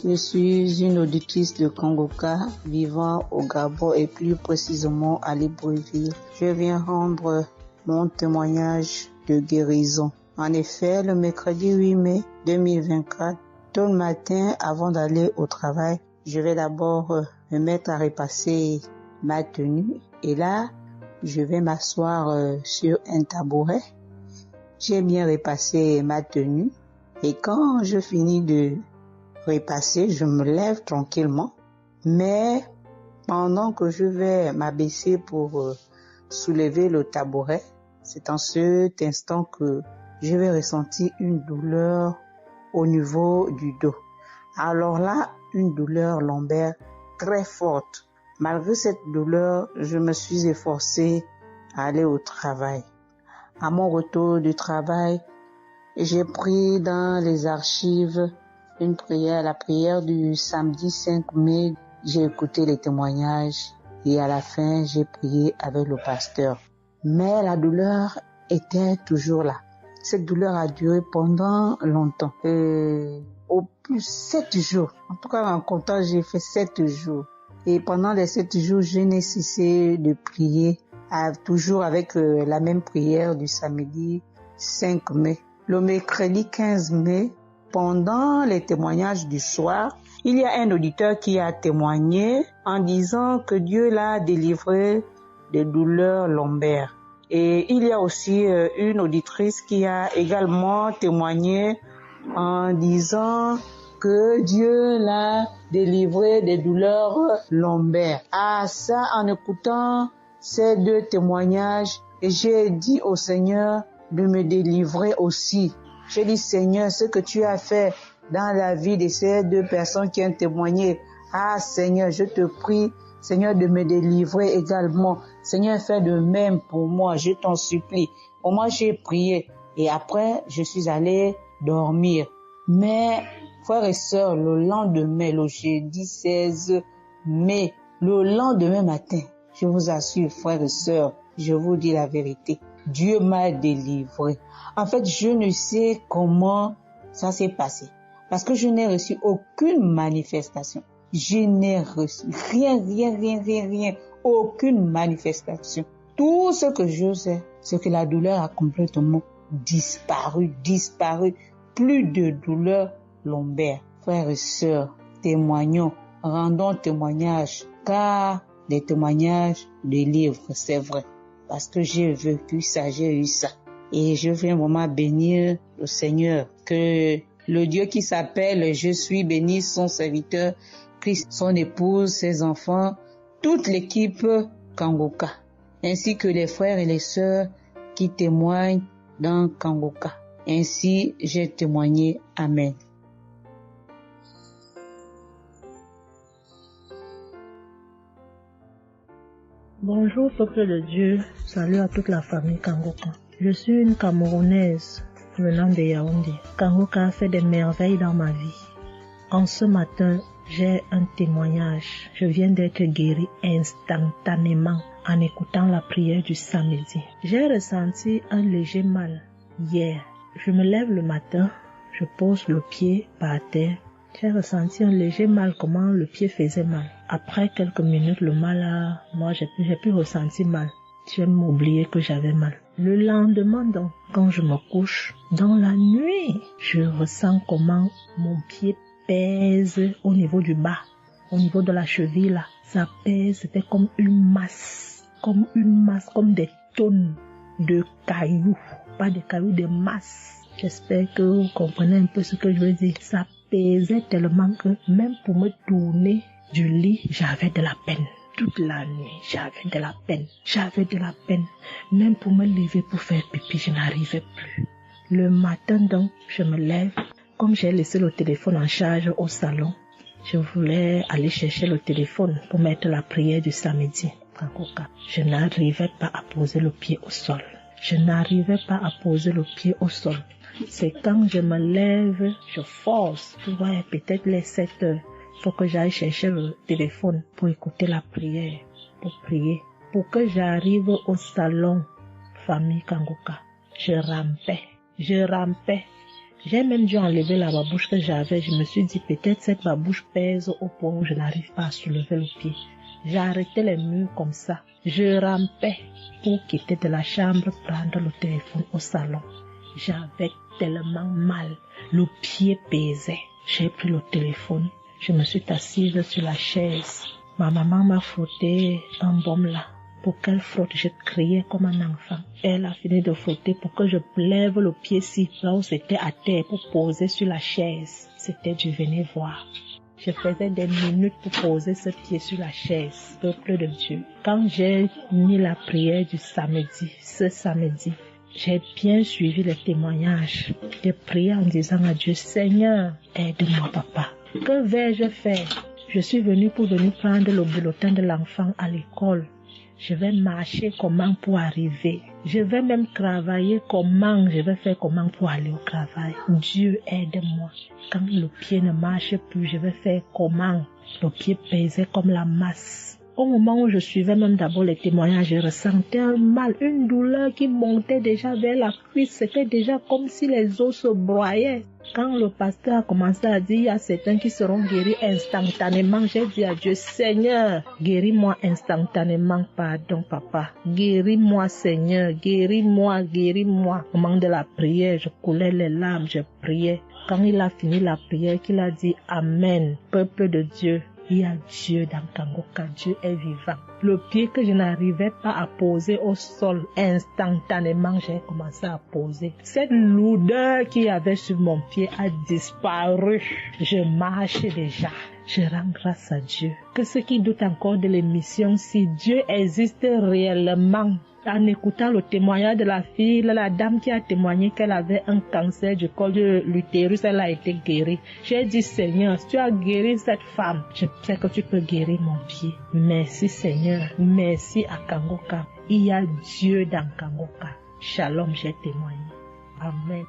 Je suis une auditrice de Kanguka vivant au Gabon et plus précisément à Libreville. Je viens rendre mon témoignage de guérison. En effet, le mercredi 8 mai 2024, tôt le matin, avant d'aller au travail, je vais d'abord me mettre à repasser ma tenue et là, je vais m'asseoir sur un tabouret. J'ai bien repassé ma tenue et quand je finis de repasser, je me lève tranquillement. Mais pendant que je vais m'abaisser pour soulever le tabouret, c'est en cet instant que je vais ressentir une douleur au niveau du dos. Alors là, une douleur lombaire très forte. Malgré cette douleur, je me suis efforcée à aller au travail. À mon retour du travail, j'ai pris dans les archives une prière, la prière du samedi 5 mai. J'ai écouté les témoignages et à la fin, j'ai prié avec le pasteur. Mais la douleur était toujours là. Cette douleur a duré pendant longtemps. Au plus 7 jours. En tout cas, en comptant, j'ai fait 7 jours. Et pendant les 7 jours, je n'ai cessé de prier, toujours avec la même prière du samedi 5 mai. Le mercredi 15 mai, pendant les témoignages du soir, il y a un auditeur qui a témoigné en disant que Dieu l'a délivré des douleurs lombaires. Et il y a aussi une auditrice qui a également témoigné en disant que Dieu l'a délivré des douleurs lombaires. À ça, en écoutant ces 2 témoignages, j'ai dit au Seigneur de me délivrer aussi. J'ai dit, Seigneur, ce que tu as fait dans la vie de ces 2 personnes qui ont témoigné, Seigneur, je te prie, Seigneur, de me délivrer également. Seigneur, fais de même pour moi, je t'en supplie. Pour moi, j'ai prié et après, je suis allé dormir. Mais, frères et sœurs, le lendemain, le jeudi 16 Mais le lendemain matin, je vous assure, frères et sœurs, je vous dis la vérité, Dieu m'a délivré. En fait, je ne sais comment ça s'est passé. Parce que je n'ai reçu aucune manifestation. Je n'ai reçu rien. Aucune manifestation. Tout ce que je sais, c'est que la douleur a complètement disparu. Plus de douleur lombaire. Frères et sœurs, témoignons, rendons témoignage, car les témoignages délivrent, c'est vrai. Parce que j'ai vécu ça, j'ai eu ça. Et je veux vraiment bénir le Seigneur, que le Dieu qui s'appelle Je suis béni, son serviteur, Christ, son épouse, ses enfants, toute l'équipe Kangoka, ainsi que les frères et les sœurs qui témoignent dans Kangoka. Ainsi, j'ai témoigné. Amen. Bonjour peuple de Dieu, salut à toute la famille Kangoka. Je suis une Camerounaise venant de Yaoundé. Kangoka a fait des merveilles dans ma vie. En ce matin, j'ai un témoignage. Je viens d'être guérie instantanément en écoutant la prière du samedi. J'ai ressenti un léger mal hier. Je me lève le matin, je pose le pied par terre. J'ai ressenti un léger mal, comment le pied faisait mal. Après quelques minutes, le mal j'ai pu ressentir mal. J'ai même oublié que j'avais mal. Le lendemain donc, quand je me couche, dans la nuit, je ressens comment mon pied pèse au niveau du bas, au niveau de la cheville là. Ça pèse, c'était comme une masse, comme des tonnes de cailloux. Pas des cailloux, des masses. J'espère que vous comprenez un peu ce que je veux dire. Ça pesait tellement que même pour me tourner du lit, j'avais de la peine. Toute la nuit, j'avais de la peine. Même pour me lever pour faire pipi, je n'arrivais plus. Le matin donc, je me lève. Comme j'ai laissé le téléphone en charge au salon, je voulais aller chercher le téléphone pour mettre la prière du samedi. Je n'arrivais pas à poser le pied au sol. C'est quand je me lève, je force. Tu vois, peut-être les 7 heures. Il faut que j'aille chercher le téléphone pour écouter la prière, pour prier. Pour que j'arrive au salon, famille Kangoka, je rampais. J'ai même dû enlever la babouche que j'avais. Je me suis dit, peut-être cette babouche pèse au point où je n'arrive pas à soulever le pied. J'ai arrêté les murs comme ça. Je rampais pour quitter de la chambre, prendre le téléphone au salon. J'avais tellement mal. Le pied pesait. J'ai pris le téléphone. Je me suis assise sur la chaise. Ma maman m'a frotté un baume là. Pour qu'elle frotte, je criais comme un enfant. Elle a fini de frotter pour que je lève le pied-ci, là où c'était à terre, pour poser sur la chaise. C'était du venez voir. Je faisais des minutes pour poser ce pied sur la chaise, peuple de Dieu. Quand j'ai mis la prière du samedi, ce samedi, j'ai bien suivi les témoignages. J'ai prié en disant à Dieu, Seigneur, aide-moi papa. Que vais-je faire? Je suis venue pour venir prendre le bulletin de l'enfant à l'école. Je vais marcher comment pour arriver. Je vais même travailler comment. Je vais faire comment pour aller au travail. Dieu aide-moi. Quand le pied ne marche plus, je vais faire comment? Le pied pesait comme la masse. Au moment où je suivais même d'abord les témoignages, je ressentais un mal, une douleur qui montait déjà vers la cuisse. C'était déjà comme si les os se broyaient. Quand le pasteur a commencé à dire, il y a certains qui seront guéris instantanément, j'ai dit à Dieu, Seigneur, guéris-moi instantanément, pardon papa. Guéris-moi Seigneur, guéris-moi. Au moment de la prière, je coulais les larmes, je priais. Quand il a fini la prière, qu'il a dit Amen, peuple de Dieu. Il y a Dieu dans Kangoka, Dieu est vivant. Le pied que je n'arrivais pas à poser au sol, instantanément, j'ai commencé à poser. Cette lourdeur qu'il y avait sur mon pied a disparu. Je marche déjà. Je rends grâce à Dieu. Que ceux qui doutent encore de l'émission, si Dieu existe réellement, en écoutant le témoignage de la fille, la dame qui a témoigné qu'elle avait un cancer du col de l'utérus, elle a été guérie. J'ai dit, Seigneur, si tu as guéri cette femme, je sais que tu peux guérir mon pied. Merci Seigneur, merci à Kangoka. Il y a Dieu dans Kangoka. Shalom, j'ai témoigné. Amen.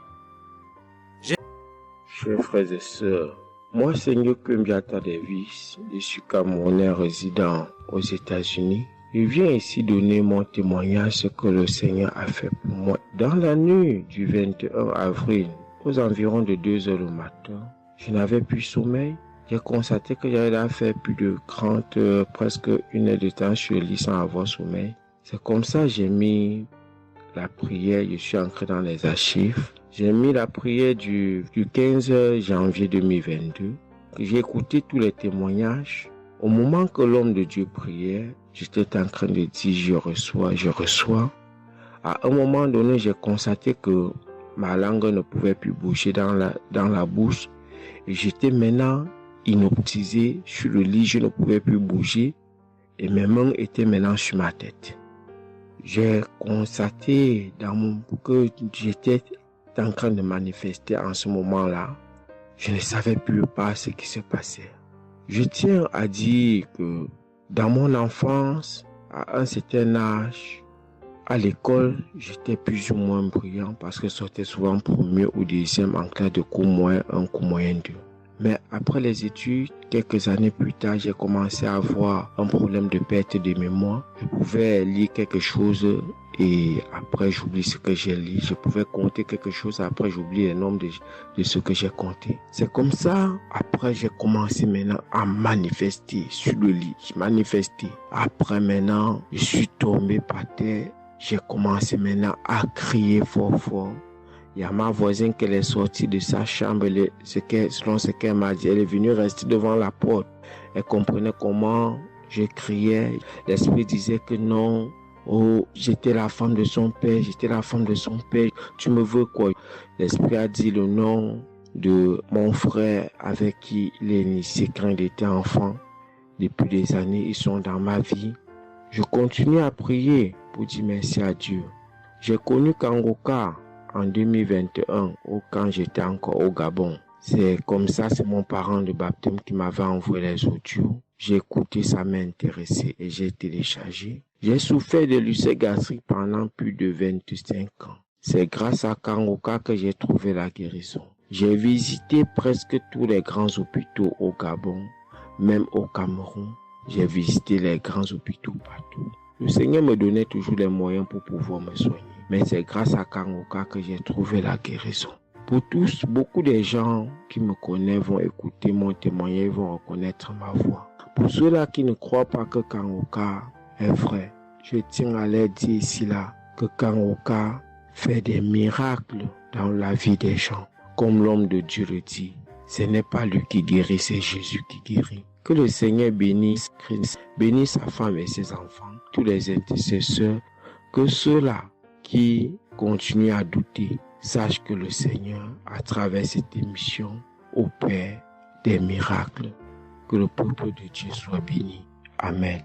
Chers frères et sœurs, Moi, c'est Nyokumbiata Davis. Je suis Camerounais résident aux États-Unis. Je viens ici donner mon témoignage ce que le Seigneur a fait pour moi. Dans la nuit du 21 avril, aux environs de 2 heures du matin, je n'avais plus sommeil. J'ai constaté que j'avais là fait plus de 30 heures, presque 1 heure de temps sur le lit sans avoir sommeil. C'est comme ça que j'ai mis la prière, je suis entré dans les archives. J'ai mis la prière du 15 janvier 2022. J'ai écouté tous les témoignages. Au moment que l'homme de Dieu priait, j'étais en train de dire je reçois. À un moment donné, j'ai constaté que ma langue ne pouvait plus bouger dans la bouche. Et j'étais maintenant inoptisé sur le lit, je ne pouvais plus bouger. Et mes mains étaient maintenant sur ma tête. J'ai constaté que j'étais en train de manifester en ce moment-là. Je ne savais plus pas ce qui se passait. Je tiens à dire que dans mon enfance, à un certain âge, à l'école, j'étais plus ou moins brillant parce que je sortais souvent premier ou deuxième en classe de cours moyen 1, cours moyen 2. Mais après les études, quelques années plus tard, j'ai commencé à avoir un problème de perte de mémoire. Je pouvais lire quelque chose et après j'oublie ce que j'ai lu. Je pouvais compter quelque chose, après j'oublie le nombre de ce que j'ai compté. C'est comme ça, après j'ai commencé maintenant à manifester sur le lit. Je manifestais. Après maintenant, je suis tombé par terre. J'ai commencé maintenant à crier fort fort. Il y a ma voisine qui est sortie de sa chambre, selon ce qu'elle m'a dit, elle est venue rester devant la porte. Elle comprenait comment je criais. L'esprit disait que non, oh, j'étais la femme de son père, tu me veux quoi? L'esprit a dit le nom de mon frère avec qui il est initié quand il était enfant. Depuis des années, ils sont dans ma vie. Je continue à prier pour dire merci à Dieu. J'ai connu Kangoka en 2021, quand j'étais encore au Gabon. C'est comme ça, c'est mon parent de baptême qui m'avait envoyé les audios. J'ai écouté, ça m'a intéressé et j'ai téléchargé. J'ai souffert de l'ulcère gastrique pendant plus de 25 ans. C'est grâce à Kangoka que j'ai trouvé la guérison. J'ai visité presque tous les grands hôpitaux au Gabon, même au Cameroun. J'ai visité les grands hôpitaux partout. Le Seigneur me donnait toujours les moyens pour pouvoir me soigner. Mais c'est grâce à Kangoka que j'ai trouvé la guérison. Pour tous, beaucoup de gens qui me connaissent vont écouter mon témoignage, vont reconnaître ma voix. Pour ceux-là qui ne croient pas que Kangoka est vrai, je tiens à leur dire ici là que Kangoka fait des miracles dans la vie des gens. Comme l'homme de Dieu le dit, ce n'est pas lui qui guérit, c'est Jésus qui guérit. Que le Seigneur bénisse Christ, bénisse sa femme et ses enfants, tous les intercesseurs, que ceux-là qui continuent à douter sachent que le Seigneur, à travers cette émission, opère des miracles. Que le peuple de Dieu soit béni. Amen.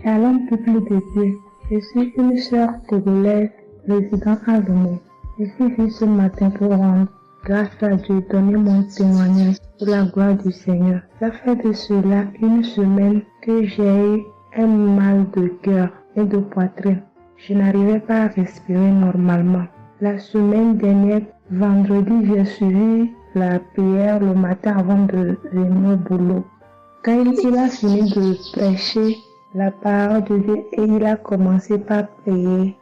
Shalom, peuple de Dieu. Je suis une sœur togolaise résidant à Lomé. Je suis venue ce matin pour rendre grâce à Dieu, donner mon témoignage pour la gloire du Seigneur. Ça fait de cela 1 semaine que j'ai eu un mal de cœur et de poitrine. Je n'arrivais pas à respirer normalement. La semaine dernière, vendredi, j'ai suivi la prière le matin avant de venir au boulot. Quand il a fini de prêcher la parole de Dieu et il a commencé par prier,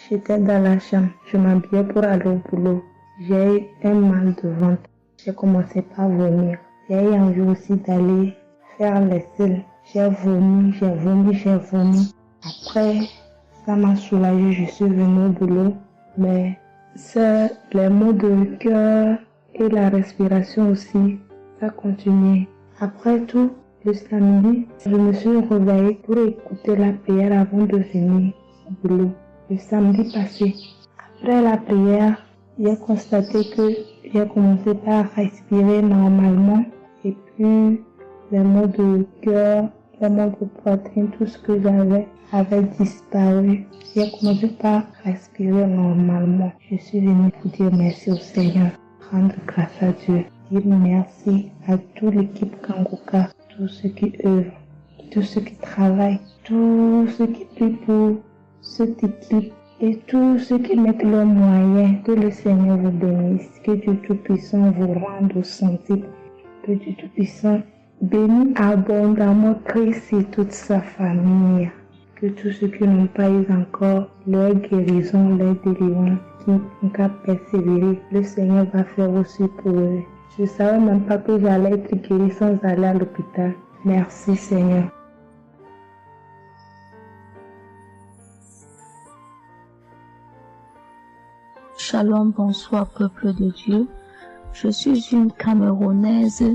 j'étais dans la chambre, je m'habillais pour aller au boulot. J'ai eu un mal de ventre. J'ai commencé par vomir. J'ai eu envie aussi d'aller faire les selles. J'ai vomi. Après, ça m'a soulagé, je suis venue au boulot. Mais c'est les maux de cœur et la respiration aussi, ça continuait. Après tout, le samedi, je me suis réveillée pour écouter la prière avant de venir au boulot. Le samedi passé, après la prière, j'ai constaté que j'ai commencé par respirer normalement et puis les maux de cœur, les maux de poitrine, tout ce que j'avais avait disparu. J'ai commencé par respirer normalement. Je suis venue pour dire merci au Seigneur, rendre grâce à Dieu, dire merci à toute l'équipe Kangoka, tous ceux qui œuvrent, tous ceux qui travaillent, tous ceux qui prient pour cette équipe et tous ceux qui mettent leurs moyens, que le Seigneur vous bénisse, que Dieu Tout-Puissant vous rende au centime, que Dieu Tout-Puissant bénisse abondamment Christ et toute sa famille, que tous ceux qui n'ont pas eu encore leur guérison, leur délivrance, qui n'ont qu'à persévérer, le Seigneur va faire aussi pour eux. Je ne savais même pas que j'allais être guérie sans aller à l'hôpital. Merci Seigneur. Shalom, bonsoir peuple de Dieu. Je suis une Camerounaise,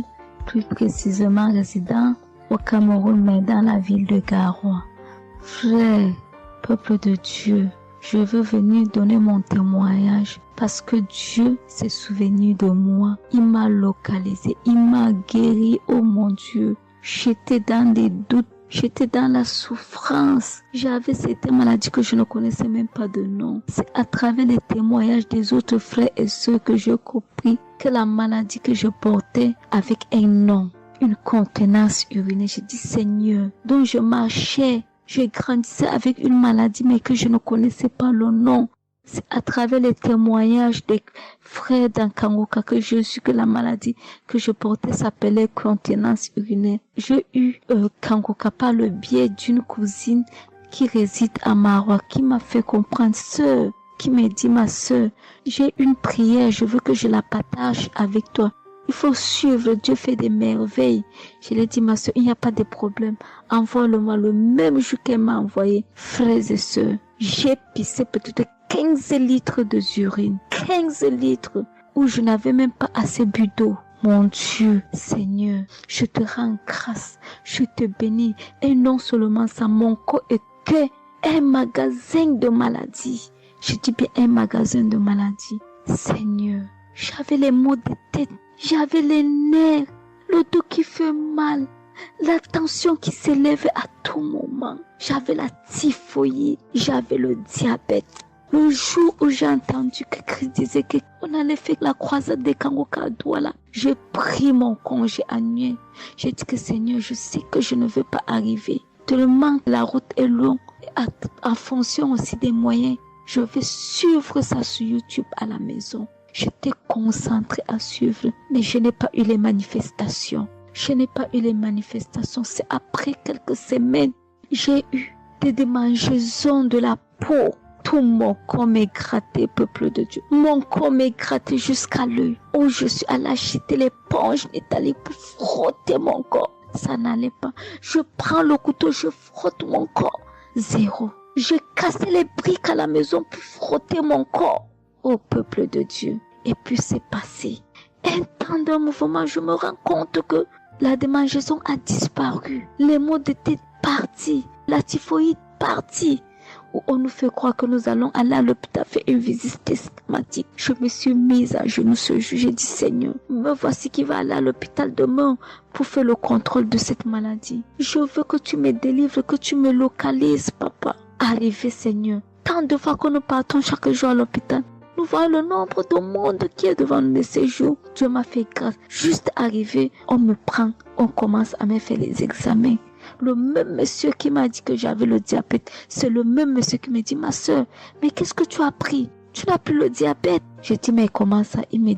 plus précisément résident au Cameroun, mais dans la ville de Garoua. Frère, peuple de Dieu, je veux venir donner mon témoignage parce que Dieu s'est souvenu de moi. Il m'a localisé, il m'a guéri, oh mon Dieu. J'étais dans des doutes, j'étais dans la souffrance. J'avais cette maladie que je ne connaissais même pas de nom. C'est à travers les témoignages des autres frères et sœurs que j'ai compris que la maladie que je portais avec un nom, une contenance urinaire. J'ai dit Seigneur, dont je marchais, je grandissais avec une maladie mais que je ne connaissais pas le nom. C'est à travers les témoignages des frères d'Ankangoka que je suis que la maladie que je portais s'appelait contenance urinaire. J'ai eu Kangoka par le biais d'une cousine qui réside à Marois, qui m'a fait comprendre, sœur, qui m'a dit ma sœur, j'ai une prière, je veux que je la partage avec toi. Il faut suivre, Dieu fait des merveilles. Je lui ai dit, ma soeur, il n'y a pas de problème. Envoie-le-moi le même jour qu'elle m'a envoyé. Frères et sœurs, j'ai pissé peut-être 15 litres d'urine. 15 litres où je n'avais même pas assez bu d'eau. Mon Dieu, Seigneur, je te rends grâce. Je te bénis. Et non seulement ça, mon corps est que un magasin de maladies. Je dis bien un magasin de maladies. Seigneur, j'avais les maux de tête. J'avais les nerfs, le dos qui fait mal, la tension qui s'élève à tout moment. J'avais la typhoïde, j'avais le diabète. Le jour où j'ai entendu que Christ disait qu'on allait faire la croisade des Kangoka à Douala, j'ai pris mon congé annuel. J'ai dit que Seigneur, je sais que je ne veux pas arriver. Tellement la route est longue, en fonction aussi des moyens. Je vais suivre ça sur YouTube à la maison. J'étais concentrée à suivre, mais je n'ai pas eu les manifestations. C'est après quelques semaines, j'ai eu des démangeaisons de la peau. Tout mon corps m'est gratté, peuple de Dieu. Mon corps m'est gratté jusqu'à l'œil. Où je suis allée acheter l'éponge, allée pour frotter mon corps. Ça n'allait pas. Je prends le couteau, je frotte mon corps. Zéro. J'ai cassé les briques à la maison pour frotter mon corps. Au peuple de Dieu. Et puis c'est passé. Un temps de mouvement, je me rends compte que la démangeaison a disparu. Les maux de tête partis. La typhoïde partie. Où on nous fait croire que nous allons aller à l'hôpital faire une visite systématique. Je me suis mise à genoux ce jour. J'ai dit Seigneur, me voici qui va aller à l'hôpital demain pour faire le contrôle de cette maladie. Je veux que tu me délivres, que tu me localises, papa. Arrivé Seigneur. Tant de fois que nous partons chaque jour à l'hôpital. Nous voyons le nombre de monde qui est devant nous ces jours. Dieu m'a fait grâce. Juste arrivé, on me prend, on commence à me faire les examens. Le même monsieur qui m'a dit que j'avais le diabète, c'est le même monsieur qui me dit, ma soeur, mais qu'est-ce que tu as pris? Tu n'as plus le diabète. J'ai dit, mais comment ça? Il me